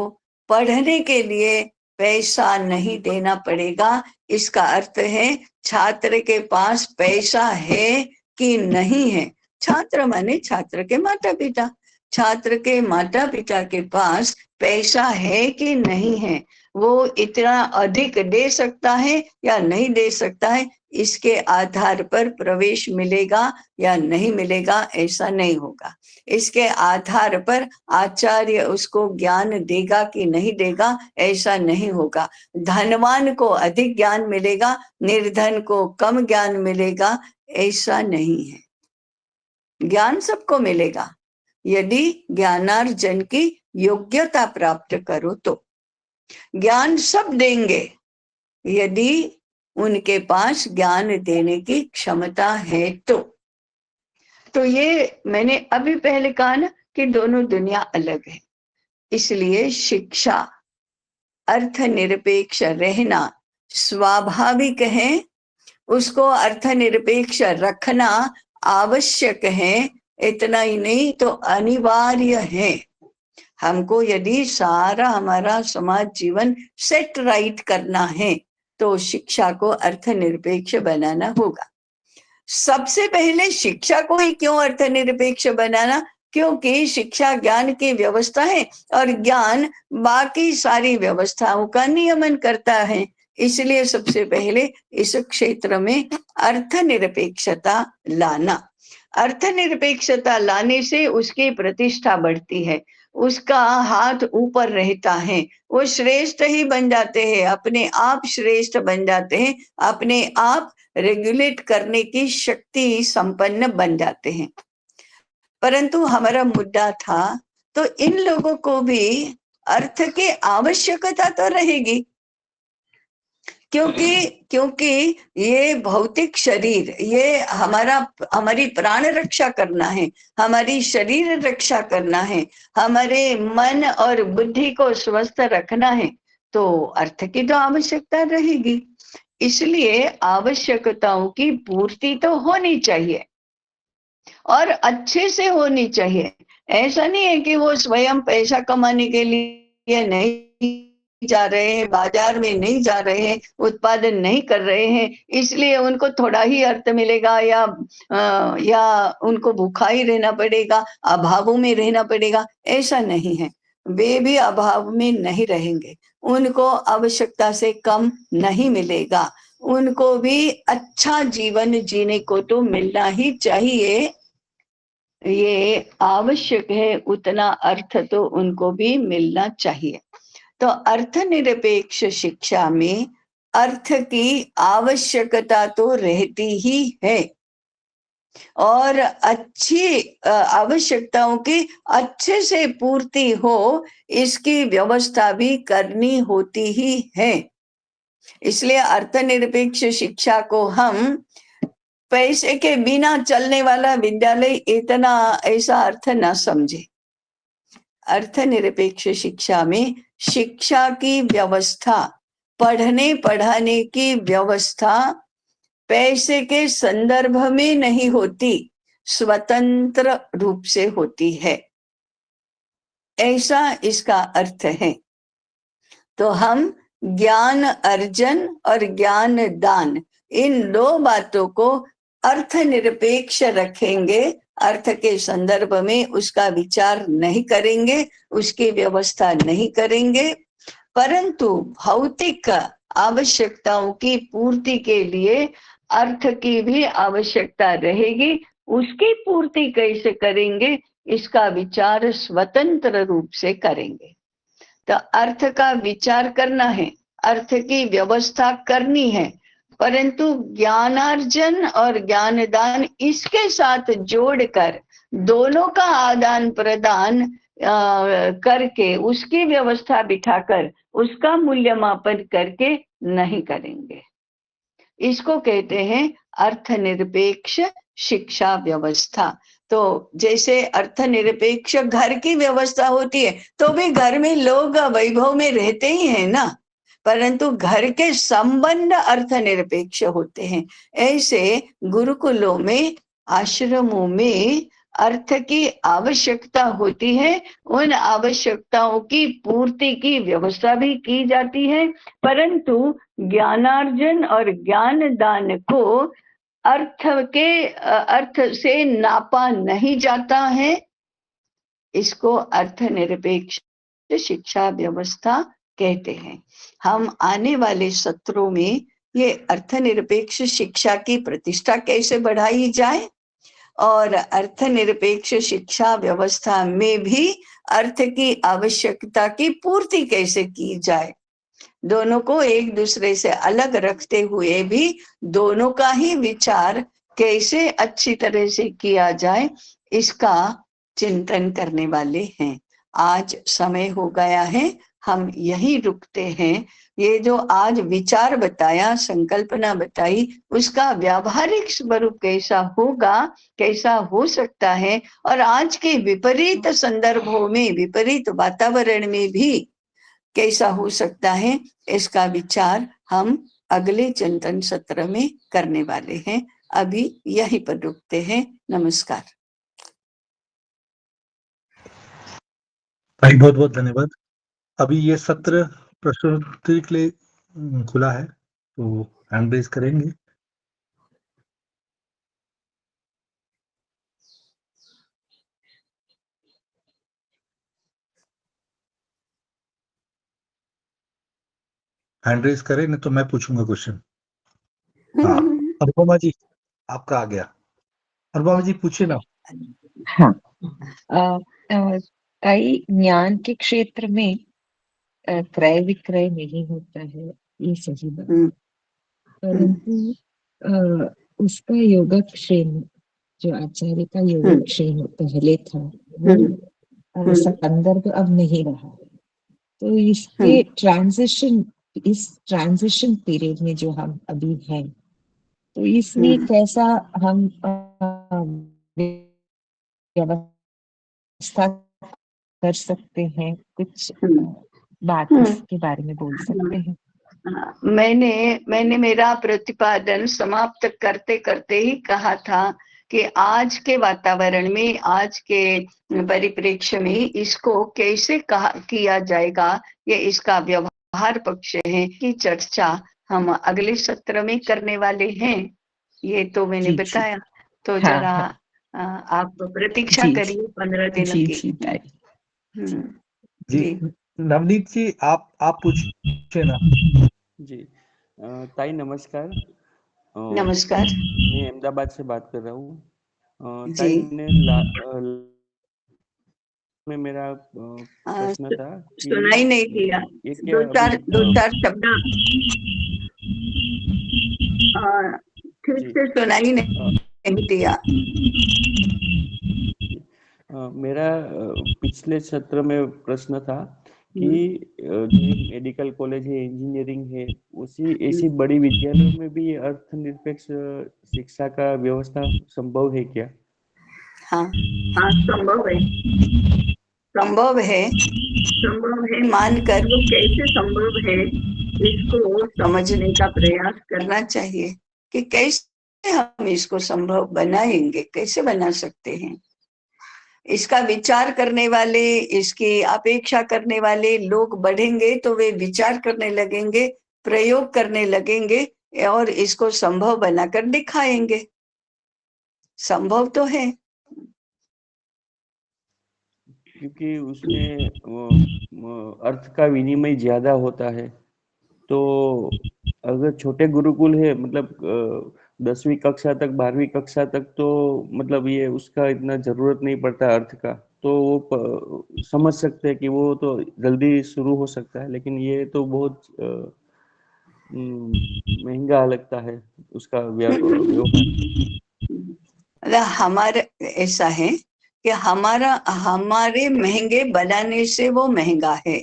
पढ़ने के लिए पैसा नहीं देना पड़ेगा। इसका अर्थ है छात्र के पास पैसा है कि नहीं है। छात्र माने छात्र के माता पिता। छात्र के माता पिता के पास पैसा है कि नहीं है, वो इतना अधिक दे सकता है या नहीं दे सकता है, इसके आधार पर प्रवेश मिलेगा या नहीं मिलेगा ऐसा नहीं होगा। इसके आधार पर आचार्य उसको ज्ञान देगा कि नहीं देगा ऐसा नहीं होगा। धनवान को अधिक ज्ञान मिलेगा, निर्धन को कम ज्ञान मिलेगा ऐसा नहीं है। ज्ञान सबको मिलेगा यदि ज्ञानार्जन की योग्यता प्राप्त करो तो। ज्ञान सब देंगे यदि उनके पास ज्ञान देने की क्षमता है तो ये मैंने अभी पहले कहा ना कि दोनों दुनिया अलग है। इसलिए शिक्षा अर्थनिरपेक्ष रहना स्वाभाविक है, उसको अर्थनिरपेक्ष रखना आवश्यक है। इतना ही नहीं तो अनिवार्य है। हमको यदि सारा हमारा समाज जीवन सेट राइट करना है तो शिक्षा को अर्थनिरपेक्ष बनाना होगा। सबसे पहले शिक्षा को ही क्यों अर्थनिरपेक्ष बनाना? क्योंकि शिक्षा ज्ञान की व्यवस्था है और ज्ञान बाकी सारी व्यवस्थाओं का नियमन करता है। इसलिए सबसे पहले इस क्षेत्र में अर्थनिरपेक्षता लाना। अर्थनिरपेक्षता लाने से उसकी प्रतिष्ठा बढ़ती है, उसका हाथ ऊपर रहता है, वो श्रेष्ठ ही बन जाते हैं, अपने आप श्रेष्ठ बन जाते हैं, अपने आप रेगुलेट करने की शक्ति संपन्न बन जाते हैं। परंतु हमारा मुद्दा था तो इन लोगों को भी अर्थ की आवश्यकता तो रहेगी, क्योंकि ये भौतिक शरीर, ये हमारी प्राण रक्षा करना है, हमारी शरीर रक्षा करना है, हमारे मन और बुद्धि को स्वस्थ रखना है, तो अर्थ की तो आवश्यकता रहेगी। इसलिए आवश्यकताओं की पूर्ति तो होनी चाहिए और अच्छे से होनी चाहिए। ऐसा नहीं है कि वो स्वयं पैसा कमाने के लिए नहीं जा रहे हैं, बाजार में नहीं जा रहे हैं, उत्पादन नहीं कर रहे हैं, इसलिए उनको थोड़ा ही अर्थ मिलेगा या उनको भूखा ही रहना पड़ेगा, अभावों में रहना पड़ेगा, ऐसा नहीं है। वे भी अभाव में नहीं रहेंगे, उनको आवश्यकता से कम नहीं मिलेगा, उनको भी अच्छा जीवन जीने को तो मिलना ही चाहिए। ये आवश्यक है, उतना अर्थ तो उनको भी मिलना चाहिए। तो अर्थनिरपेक्ष शिक्षा में अर्थ की आवश्यकता तो रहती ही है और अच्छी आवश्यकताओं की अच्छे से पूर्ति हो इसकी व्यवस्था भी करनी होती ही है। इसलिए अर्थनिरपेक्ष शिक्षा को हम पैसे के बिना चलने वाला विद्यालय इतना ऐसा अर्थ न समझे। अर्थनिरपेक्ष शिक्षा में शिक्षा की व्यवस्था, पढ़ने पढ़ाने की व्यवस्था पैसे के संदर्भ में नहीं होती, स्वतंत्र रूप से होती है, ऐसा इसका अर्थ है। तो हम ज्ञान अर्जन और ज्ञान दान, इन दो बातों को अर्थ निरपेक्ष रखेंगे, अर्थ के संदर्भ में उसका विचार नहीं करेंगे, उसकी व्यवस्था नहीं करेंगे, परंतु भौतिक आवश्यकताओं की पूर्ति के लिए अर्थ की भी आवश्यकता रहेगी, उसकी पूर्ति कैसे करेंगे इसका विचार स्वतंत्र रूप से करेंगे। तो अर्थ का विचार करना है, अर्थ की व्यवस्था करनी है, परंतु ज्ञानार्जन और ज्ञानदान इसके साथ जोड़कर दोनों का आदान प्रदान करके, उसकी व्यवस्था बिठाकर, उसका मूल्यमापन करके नहीं करेंगे। इसको कहते हैं अर्थ निरपेक्ष शिक्षा व्यवस्था। तो जैसे अर्थ निरपेक्ष घर की व्यवस्था होती है, तो भी घर में लोग वैभव में रहते ही हैं ना, परंतु घर के संबंध अर्थ निरपेक्ष होते हैं। ऐसे गुरुकुलों में, आश्रमों में अर्थ की आवश्यकता होती है, उन आवश्यकताओं की पूर्ति की व्यवस्था भी की जाती है, परंतु ज्ञानार्जन और ज्ञान दान को अर्थ से नापा नहीं जाता है। इसको अर्थ निरपेक्ष शिक्षा व्यवस्था कहते हैं। हम आने वाले सत्रों में ये अर्थ निरपेक्ष शिक्षा की प्रतिष्ठा कैसे बढ़ाई जाए और अर्थ निरपेक्ष शिक्षा व्यवस्था में भी अर्थ की आवश्यकता की पूर्ति कैसे की जाए, दोनों को एक दूसरे से अलग रखते हुए भी दोनों का ही विचार कैसे अच्छी तरह से किया जाए, इसका चिंतन करने वाले हैं। आज समय हो गया है, हम यहीं रुकते हैं। ये जो आज विचार बताया, संकल्पना बताई, उसका व्यावहारिक स्वरूप कैसा होगा, कैसा हो सकता है, और आज के विपरीत संदर्भों में, विपरीत वातावरण में भी कैसा हो सकता है, इसका विचार हम अगले चिंतन सत्र में करने वाले हैं। अभी यहीं पर रुकते हैं। नमस्कार। भाई बहुत बहुत धन्यवाद। अभी ये सत्र प्रश्नोत्तरी के लिए खुला है, तो हैंड रेज करेंगे। हैंड रेज करें, नहीं तो मैं पूछूंगा क्वेश्चन। हाँ, अनुपमा जी आपका आ गया। अनुपमा जी पूछिए ना। हाँ, ज्ञान के क्षेत्र में क्रय विक्रय नहीं होता है, ये सही बात, परंतु उसका योगक्षेम, जो आचार्य का योगक्षेम पहले था, वो संदर्भ अब नहीं रहा। तो इसके इस ट्रांजिशन पीरियड में जो हम अभी हैं, तो इसमें कैसा हम व्यवस्था कर सकते हैं, कुछ बात इसके बारे में बोल सकते हैं? मैंने मेरा प्रतिपादन समाप्त करते करते ही कहा था कि आज के वातावरण में, आज के परिप्रेक्ष्य में इसको कैसे किया जाएगा, ये इसका व्यवहार पक्ष है की चर्चा हम अगले सत्र में करने वाले हैं। ये तो मैंने बताया। तो जरा आप प्रतीक्षा करिए 15 दिनों की। जी नवनीत जी आप पूछिए ना। जी ताई नमस्कार। नमस्कार। मैं अहमदाबाद से बात कर रहा हूँ। ताई में मेरा प्रश्न था कि सुनाई नहीं दिया, दो चार शब्द ठीक से सुनाई नहीं दिया। मेरा पिछले सत्र में प्रश्न था कि जो मेडिकल कॉलेज है, इंजीनियरिंग है, उसी ऐसी बड़ी विद्यालयों में भी अर्थ निरपेक्ष शिक्षा का व्यवस्था संभव है क्या? हाँ, संभव है, संभव है, संभव है। मानकर वो कैसे संभव है, इसको समझने का प्रयास करना चाहिए। कि कैसे हम इसको संभव बनाएंगे, कैसे बना सकते हैं। इसका विचार करने वाले, इसकी अपेक्षा करने वाले लोग बढ़ेंगे तो वे विचार करने लगेंगे, प्रयोग करने लगेंगे और इसको संभव बनाकर दिखाएंगे। संभव तो है, क्योंकि उसमें अर्थ का विनिमय ज्यादा होता है। तो अगर छोटे गुरुकुल है, मतलब 10वीं कक्षा तक, 12वीं कक्षा तक, तो मतलब ये उसका इतना जरूरत नहीं पड़ता अर्थ का, तो वो समझ सकते हैं कि वो तो जल्दी शुरू हो सकता है। लेकिन ये तो बहुत महंगा लगता है उसका व्यवहार। मतलब हमारा ऐसा है कि हमारे महंगे बनाने से वो महंगा है।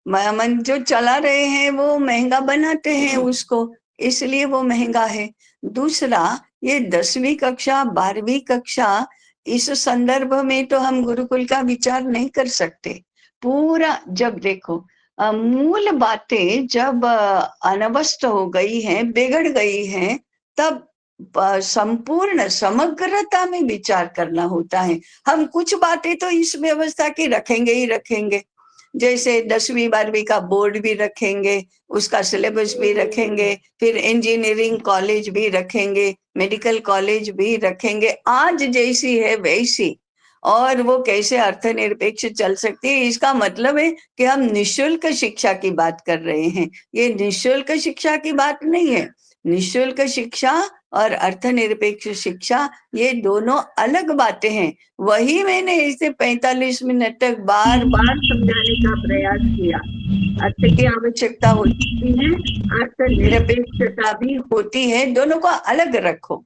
मन जो चला रहे हैं वो महंगा बनाते हैं उसको, इसलिए वो महंगा है। दूसरा, ये 10वीं कक्षा 12वीं कक्षा, इस संदर्भ में तो हम गुरुकुल का विचार नहीं कर सकते। पूरा जब देखो मूल बातें जब अनवस्थ हो गई हैं, बिगड़ गई हैं, तब संपूर्ण समग्रता में विचार करना होता है। हम कुछ बातें तो इस व्यवस्था की रखेंगे ही रखेंगे, जैसे 10वीं 12वीं का बोर्ड भी रखेंगे, उसका सिलेबस भी रखेंगे, फिर इंजीनियरिंग कॉलेज भी रखेंगे, मेडिकल कॉलेज भी रखेंगे, आज जैसी है वैसी। और वो कैसे अर्थनिरपेक्ष चल सकती है, इसका मतलब है कि हम निशुल्क शिक्षा की बात कर रहे हैं। ये निशुल्क शिक्षा की बात नहीं है। निशुल्क शिक्षा और अर्थनिरपेक्ष शिक्षा ये दोनों अलग बातें हैं। वही मैंने इसे 45 मिनट तक बार बार समझाने का प्रयास किया। अर्थ की आवश्यकता होती है, अर्थ निरपेक्षता भी होती है, दोनों को अलग रखो।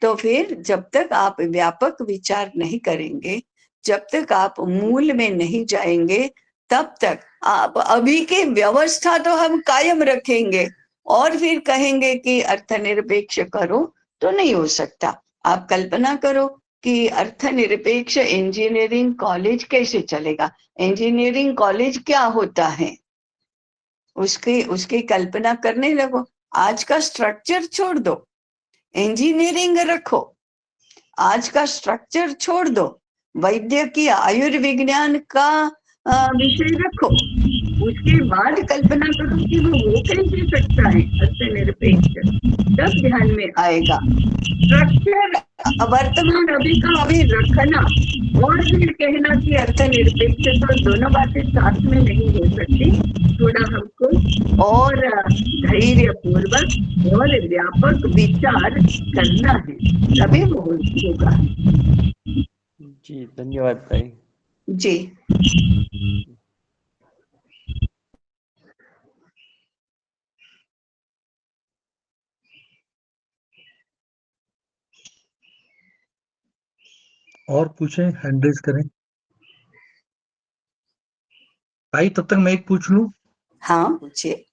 तो फिर जब तक आप व्यापक विचार नहीं करेंगे, जब तक आप मूल में नहीं जाएंगे, तब तक आप अभी की व्यवस्था तो हम कायम रखेंगे और फिर कहेंगे कि अर्थनिरपेक्ष करो, तो नहीं हो सकता। आप कल्पना करो कि अर्थनिरपेक्ष इंजीनियरिंग कॉलेज कैसे चलेगा। इंजीनियरिंग कॉलेज क्या होता है, उसकी कल्पना करने लगो। आज का स्ट्रक्चर छोड़ दो, इंजीनियरिंग रखो। आज का स्ट्रक्चर छोड़ दो, वैद्य की आयुर्विज्ञान का विषय रखो। उसके बाद कल्पना करो कि वो कैसे सकता है अर्थनिरपेक्ष, तब ध्यान में आएगा। स्ट्रक्चर वर्तमान अभी का अभी रखना और फिर कहना कि अर्थनिरपेक्ष, तो दोनों बातें साथ में नहीं हो सकती। थोड़ा हमको और धैर्य पूर्वक और व्यापक विचार करना है, तभी वो होगा। जी धन्यवाद ताई जी। और पूछें, हैंड रेज करें। ताई तब तक मैं एक पूछ लूं। हाँ पूछिए।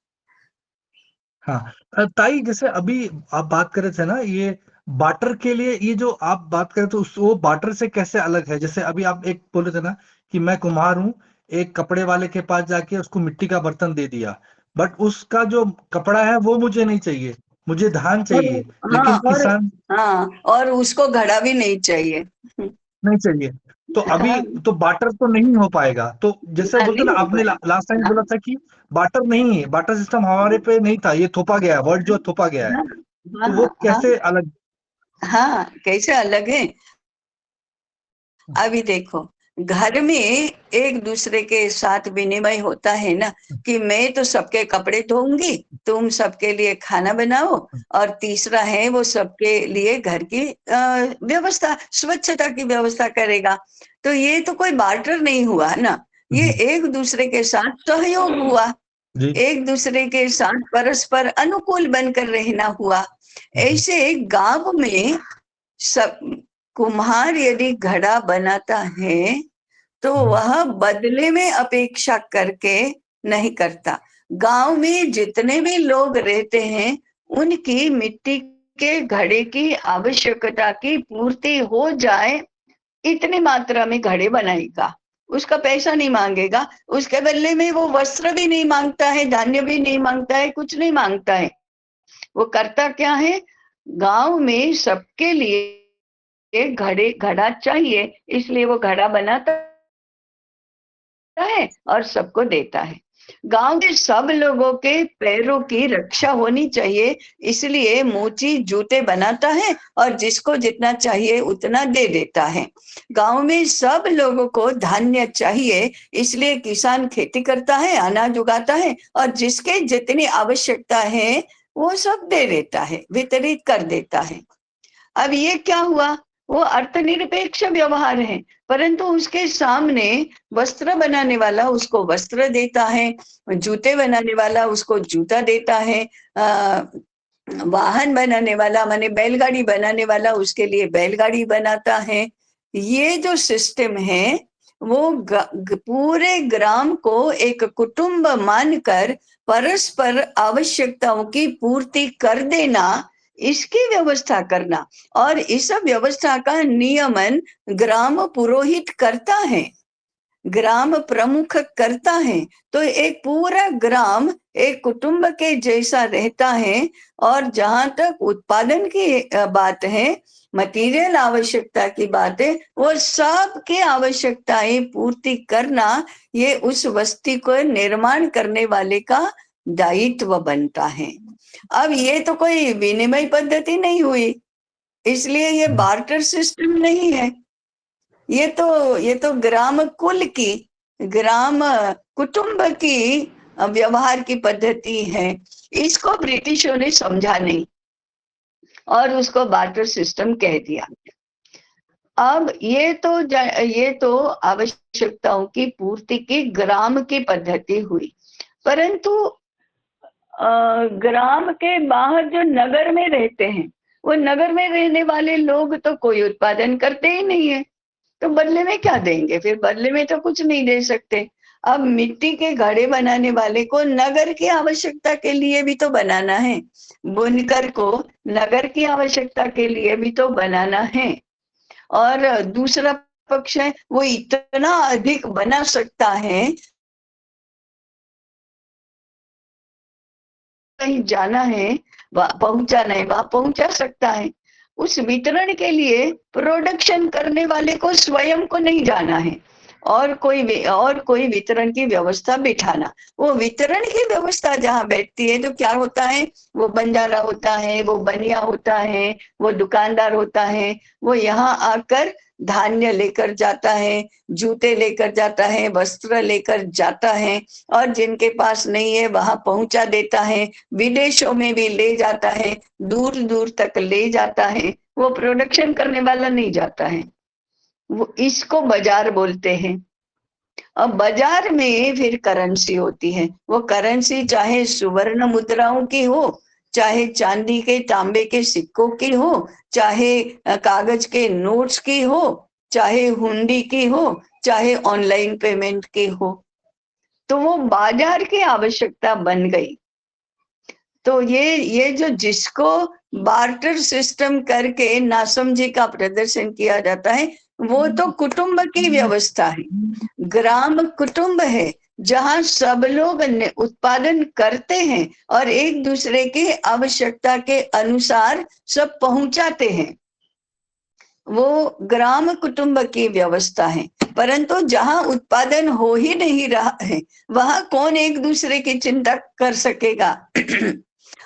हाँ ताई, जैसे अभी आप बात कर रहे थे ना, ये बाटर के लिए, ये जो आप बात करें तो वो बाटर से कैसे अलग है? जैसे अभी आप एक बोले थे ना कि मैं कुम्हार हूँ, एक कपड़े वाले के पास जाके उसको मिट्टी का बर्तन दे दिया, बट उसका जो कपड़ा है वो मुझे नहीं चाहिए, मुझे धान चाहिए, लेकिन किसान और उसको घड़ा भी नहीं चाहिए। नहीं चाहिए। तो अभी तो बाटर तो नहीं हो पाएगा। तो जैसे बोलते ना, आपने लास्ट टाइम बोला था कि बाटर नहीं है, बाटर सिस्टम हमारे पे नहीं था, ये थोपा गया है, वर्ड जो थोपा गया है। तो वो कैसे अलग? हाँ, कैसे अलग है? अभी देखो, घर में एक दूसरे के साथ विनिमय होता है ना, कि मैं तो सबके कपड़े धोऊंगी, तुम सबके लिए खाना बनाओ, और तीसरा है वो सबके लिए घर की व्यवस्था, स्वच्छता की व्यवस्था करेगा। तो ये तो कोई बार्टर नहीं हुआ ना, ये एक दूसरे के साथ सहयोग हुआ, एक दूसरे के साथ परस्पर अनुकूल बनकर रहना हुआ। ऐसे गांव में सब कुम्हार यदि घड़ा बनाता है तो वह बदले में अपेक्षा करके नहीं करता। गांव में जितने भी लोग रहते हैं उनकी मिट्टी के घड़े की आवश्यकता की पूर्ति हो जाए, इतनी मात्रा में घड़े बनाएगा, उसका पैसा नहीं मांगेगा। उसके बदले में वो वस्त्र भी नहीं मांगता है, धान्य भी नहीं मांगता है, कुछ नहीं मांगता है। वो करता क्या है, गांव में सबके लिए घड़ा चाहिए, इसलिए वो घड़ा बनाता है और सबको देता है। गांव के सब लोगों के पैरों की रक्षा होनी चाहिए, इसलिए मोची जूते बनाता है और जिसको जितना चाहिए उतना दे देता है। गांव में सब लोगों को धान्य चाहिए, इसलिए किसान खेती करता है, अनाज उगाता है और जिसके जितनी आवश्यकता है वो सब दे देता है, वितरित कर देता है। अब ये क्या हुआ, वो अर्थनिरपेक्ष व्यवहार है, परंतु उसके सामने वस्त्र बनाने वाला उसको वस्त्र देता है, जूते बनाने वाला उसको जूता देता है, वाहन बनाने वाला माने बैलगाड़ी बनाने वाला उसके लिए बैलगाड़ी बनाता है। ये जो सिस्टम है वो पूरे ग्राम को एक कुटुंब मानकर परस्पर आवश्यकताओं की पूर्ति कर देना, इसकी व्यवस्था करना, और इस व्यवस्था का नियमन ग्राम पुरोहित करता है, ग्राम प्रमुख करता है। तो एक पूरा ग्राम एक कुटुंब के जैसा रहता है। और जहां तक उत्पादन की बात है, मटेरियल आवश्यकता की बात है, वो सबके आवश्यकताएं पूर्ति करना ये उस वस्ती को निर्माण करने वाले का दायित्व बनता है। अब ये तो कोई विनिमय पद्धति नहीं हुई, इसलिए ये बार्टर सिस्टम नहीं है, ये तो ग्राम कुल की, ग्राम कुटुंब की व्यवहार की पद्धति है। इसको ब्रिटिशों ने समझा नहीं और उसको बार्टर सिस्टम कह दिया। अब ये तो आवश्यकताओं की पूर्ति की ग्राम की पद्धति हुई, परंतु ग्राम के बाहर जो नगर में रहते हैं, वो नगर में रहने वाले लोग तो कोई उत्पादन करते ही नहीं है, तो बदले में क्या देंगे, फिर बदले में तो कुछ नहीं दे सकते। अब मिट्टी के घड़े बनाने वाले को नगर की आवश्यकता के लिए भी तो बनाना है, बुनकर को नगर की आवश्यकता के लिए भी तो बनाना है। और दूसरा पक्ष है, वो इतना अधिक बना सकता है, कहीं जाना है, पहुंचाना है, वहां पहुंचा सकता है। उस वितरण के लिए प्रोडक्शन करने वाले को स्वयं को नहीं जाना है और कोई वितरण की व्यवस्था बिठाना। वो वितरण की व्यवस्था जहां बैठती है तो क्या होता है, वो बंजारा होता है, वो बनिया होता है, वो दुकानदार होता है, वो यहाँ आकर धान्य लेकर जाता है, जूते लेकर जाता है, वस्त्र लेकर जाता है, और जिनके पास नहीं है वहां पहुंचा देता है, विदेशों में भी ले जाता है, दूर दूर तक ले जाता है। वो प्रोडक्शन करने वाला नहीं जाता है, वो इसको बाजार बोलते हैं। अब बाजार में फिर करेंसी होती है, वो करेंसी चाहे सुवर्ण मुद्राओं की हो, चाहे चांदी के तांबे के सिक्कों की हो, चाहे कागज के नोट्स की हो, चाहे हुंडी की हो, चाहे ऑनलाइन पेमेंट की हो, तो वो बाजार की आवश्यकता बन गई। तो ये जो जिसको बार्टर सिस्टम करके नासमझी का प्रदर्शन किया जाता है, वो तो कुटुंब की व्यवस्था है, ग्राम कुटुंब है, जहां सब लोग उत्पादन करते हैं और एक दूसरे के आवश्यकता के अनुसार सब पहुंचाते हैं, वो ग्राम कुटुंब की व्यवस्था है। परंतु जहां उत्पादन हो ही नहीं रहा है, वहां कौन एक दूसरे की चिंता कर सकेगा।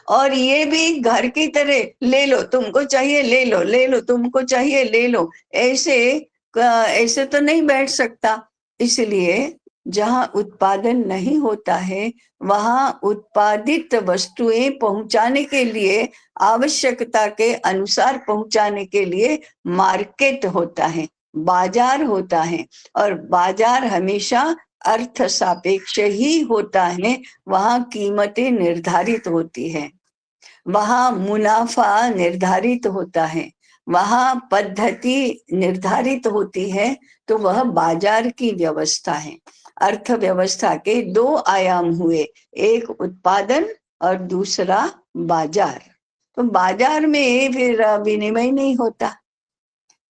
और ये भी घर की तरह ले लो, तुमको चाहिए ले लो, ले लो तुमको चाहिए ले लो, ऐसे तो नहीं बैठ सकता। इसलिए जहां उत्पादन नहीं होता है, वहां उत्पादित वस्तुएं पहुंचाने के लिए, आवश्यकता के अनुसार पहुंचाने के लिए मार्केट होता है, बाजार होता है, और बाजार हमेशा अर्थ सापेक्ष ही होता है। वहां कीमतें निर्धारित होती है, वहां मुनाफा निर्धारित होता है, वहां पद्धति निर्धारित होती है। तो वह बाजार की व्यवस्था है। अर्थव्यवस्था के दो आयाम हुए, एक उत्पादन और दूसरा बाजार। तो बाजार में फिर विनिमय नहीं होता,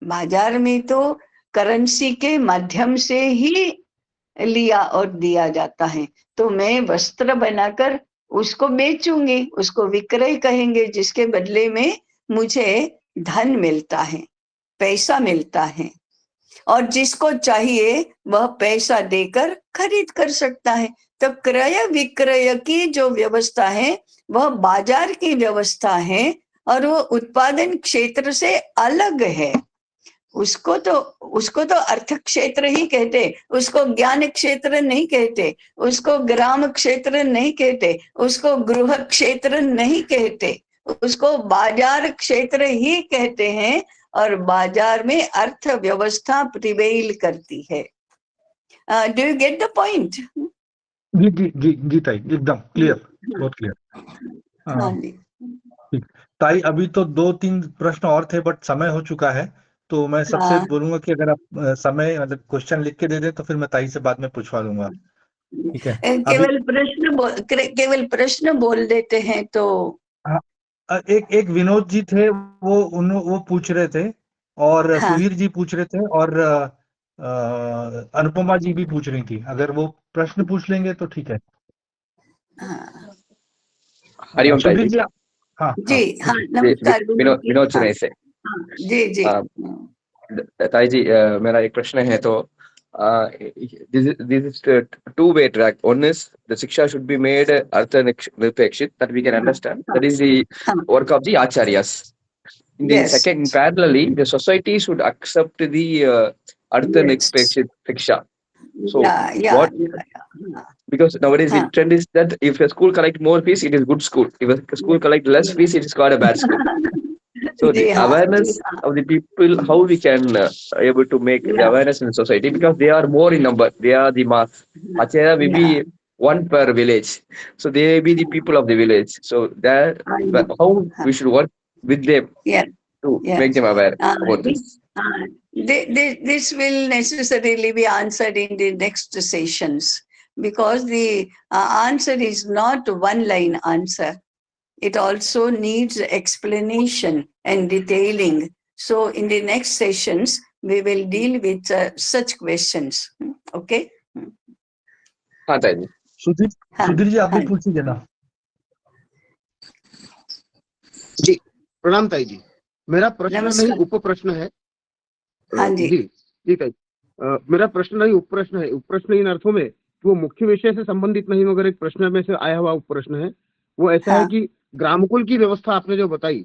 बाजार में तो करेंसी के माध्यम से ही लिया और दिया जाता है। तो मैं वस्त्र बनाकर उसको बेचूंगी, उसको विक्रय कहेंगे, जिसके बदले में मुझे धन मिलता है, पैसा मिलता है, और जिसको चाहिए वह पैसा देकर खरीद कर सकता है। तो क्रय विक्रय की जो व्यवस्था है वह बाजार की व्यवस्था है, और वो उत्पादन क्षेत्र से अलग है। उसको तो अर्थ क्षेत्र ही कहते, उसको ज्ञान क्षेत्र नहीं कहते, उसको ग्राम क्षेत्र नहीं कहते, उसको गृह क्षेत्र नहीं कहते, उसको बाजार क्षेत्र ही कहते हैं। और बाजार में अर्थव्यवस्था प्रिवेल करती है। Do you get the point? जी जी जी जी ताई, एकदम क्लियर, बहुत क्लियर। हाँ जी। ठीक ताई, अभी तो 2-3 प्रश्न और थे बट समय हो चुका है, तो मैं सबसे हाँ, बोलूंगा कि अगर आप समय मतलब क्वेश्चन लिख के दे दें तो फिर मैं ताई से बाद में पूछवा लूंगा। ठीक है, अभी केवल प्रश्न बोल देते हैं तो। हाँ, एक विनोद जी थे, वो पूछ रहे थे, और हाँ, सुधीर जी पूछ रहे थे, और अनुपमा जी भी पूछ रही थी। अगर वो प्रश्न पूछ लेंगे तो ठीक है। हाँ हरिओम ताई सुधीर जी। जी, हाँ जी, हाँ नमस्कार विनोद चुनई से। जी जी। ताई जी, मेरा एक प्रश्न है। तो this is two-way track. One is the shiksha should be made artha-nirpekshit, that we can understand. That is the work of the acharyas. In the second, parallelly, the society should accept the artha-nirpekshit shiksha. So what? Because nowadays the trend is that if a school collect more fees, it is good school. If a school collect less fees, it is called a bad school. So the awareness of the people, how we can able to make the awareness in society, because they are more in number. They are the mass. Acharya will be one per village. So they may be the people of the village. So that how we should work with them to make them aware about this. This will necessarily be answered in the next sessions, because the answer is not one line answer. It also needs explanation and detailing. So in the next sessions, we will deal with such questions. Okay? हाँ ताई जी। सुधीर जी, आप भी पूछिए ना। जी प्रणाम ताई जी। मेरा प्रश्न नहीं उप प्रश्न है। हाँ जी जी ताई, मेरा प्रश्न नहीं उप प्रश्न है। उप प्रश्न इन अर्थों में वो मुख्य विषय से संबंधित नहीं, मगर एक प्रश्न में से आया हुआ उप प्रश्न है। वो ऐसा है कि ग्रामकुल की व्यवस्था आपने जो बताई,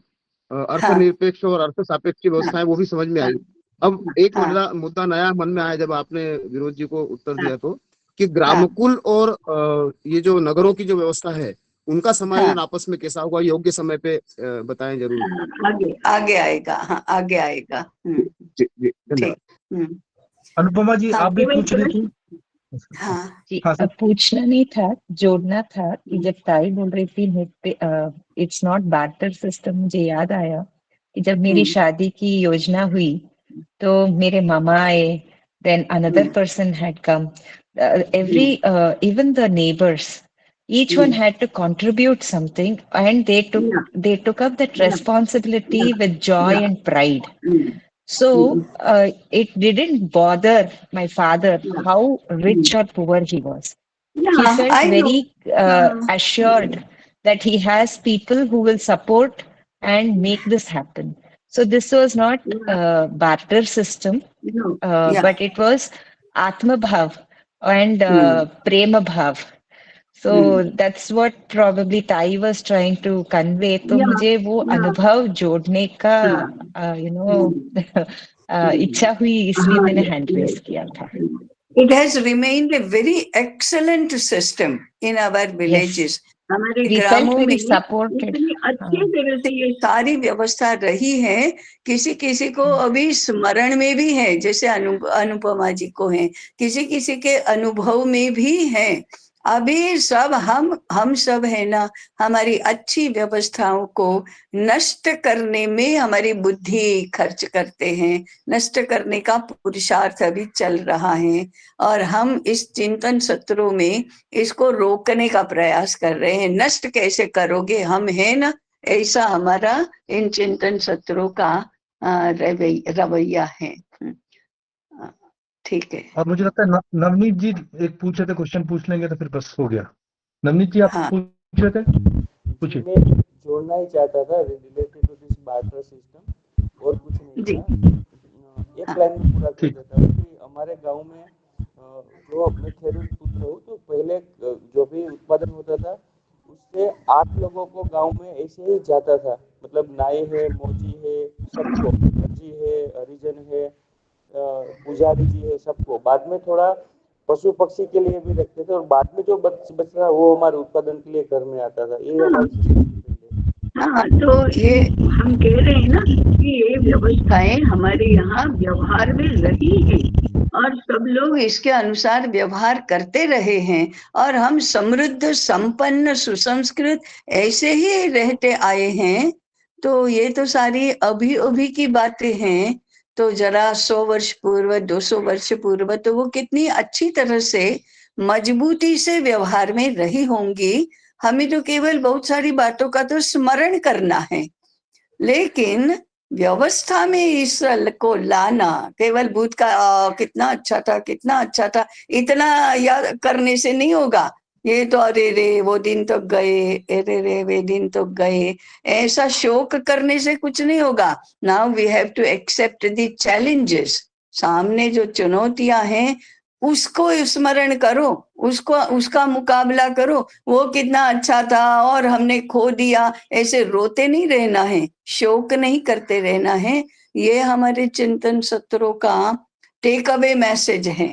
अर्थनिरपेक्ष और अर्थ सापेक्ष की व्यवस्था है, वो भी समझ में आई। अब एक मुद्दा नया मन में आया जब आपने विनोद जी को उत्तर दिया तो, कि ग्रामकुल और ये जो नगरों की जो व्यवस्था है उनका समायोजन आपस में कैसा होगा, योग्य समय पे बताएं जरूर। आगे आएगा। हाँ आगे आएगा। जी जी धन्यवाद। अनुपमा जी, आप भी पूछ रही थी। जी, पूछना नहीं था, जोड़ना था कि जब ताई बोल रही थी इट्स नॉट बार्टर सिस्टम, मुझे याद आया कि जब मेरी शादी की योजना हुई तो मेरे मामा आए, then another person had come, every even the neighbours, each one had to contribute something, and they took up that responsibility with joy and pride. So it didn't bother my father how rich or poor he was. He felt very assured that he has people who will support and make this happen. So this was not barter system, but it was Atma Bhav and Prema Bhav. So that's what probably Tai was trying to convey. तो मुझे वो अनुभव जोड़ने का इच्छा हुई, इसलिए मैंने हैंड रेज किया था। It has remained a very excellent system in our villages. हमारे ग्रामों में इतनी अच्छी तरह से ये सारी व्यवस्था रही है, किसी किसी को अभी स्मरण में भी है, जैसे अनुपमा जी को है, किसी किसी के अनुभव में भी है। अभी सब हम सब है ना, हमारी अच्छी व्यवस्थाओं को नष्ट करने में हमारी बुद्धि खर्च करते हैं, नष्ट करने का पुरुषार्थ अभी चल रहा है, और हम इस चिंतन सत्रों में इसको रोकने का प्रयास कर रहे हैं। नष्ट कैसे करोगे, हम है ना, ऐसा हमारा इन चिंतन सत्रों का रवैया है। ठीक है। और मुझे लगता है नवनीत जी एक पूछे थे, क्वेश्चन पूछ लेंगे तो फिर बस हो गया। नवनीत जी आप पूछ रहे थे, पूछिए। जोड़ना ही चाहता था related to this barter system और कुछ नहीं जी। था। एक हाँ। लाइन में पूरा कर ठीक। देता हूँ कि हमारे गांव में जो मैं खेडूत पुत्र हूँ, तो पहले जो भी उत्पादन होता था उससे 8 लोगों को गांव में ऐसे ही जाता था, मतलब नाई है, मोची है, सबको, दर्जी है, हरिजन है, पुजारी जी है, सबको। बाद में थोड़ा पशु पक्षी के लिए भी रखते थे और बाद में जो बच रहा वो हमारे उत्पादन के लिए घर में आता था। ये हाँ। हमारी सिस्टम थी पहले। हाँ, तो ये हम कह रहे हैं ना कि ये व्यवस्थाएं हमारे यहाँ व्यवहार में रही हैं और सब लोग इसके अनुसार व्यवहार करते रहे हैं और हम समृद्ध, संपन्न, सुसंस्कृत ऐसे ही रहते आए हैं। तो ये तो सारी अभी अभी की बातें हैं। तो जरा 100 वर्ष पूर्व, 200 वर्ष पूर्व तो वो कितनी अच्छी तरह से मजबूती से व्यवहार में रही होंगी। हमें तो केवल बहुत सारी बातों का तो स्मरण करना है, लेकिन व्यवस्था में इस को लाना, केवल भूत का कितना अच्छा था, कितना अच्छा था, इतना याद करने से नहीं होगा। ये तो अरे रे वो दिन तो गए, अरे रे वे दिन तो गए, ऐसा शोक करने से कुछ नहीं होगा। Now we have to accept the challenges. सामने जो चुनौतियां हैं उसको स्मरण करो, उसको उसका मुकाबला करो। वो कितना अच्छा था और हमने खो दिया, ऐसे रोते नहीं रहना है, शोक नहीं करते रहना है। ये हमारे चिंतन सत्रों का टेक अवे मैसेज है।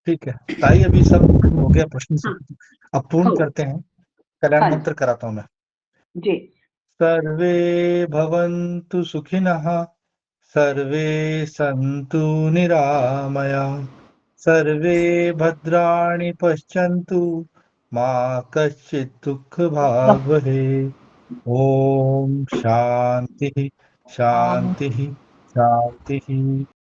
ठीक है ताई, अभी सब हो गया प्रश्न से। हाँ, अब पूर्ण हो, करते हैं। कल्याण हाँ मंत्र कराता हूं मैं। जी। सर्वे भवन्तु सुखिनः, सर्वे सन्तु निरामया, सर्वे भद्राणि पश्यन्तु, मा कश्चित् दुःखभाग् भवेत्। ओम शांति शांति शांति।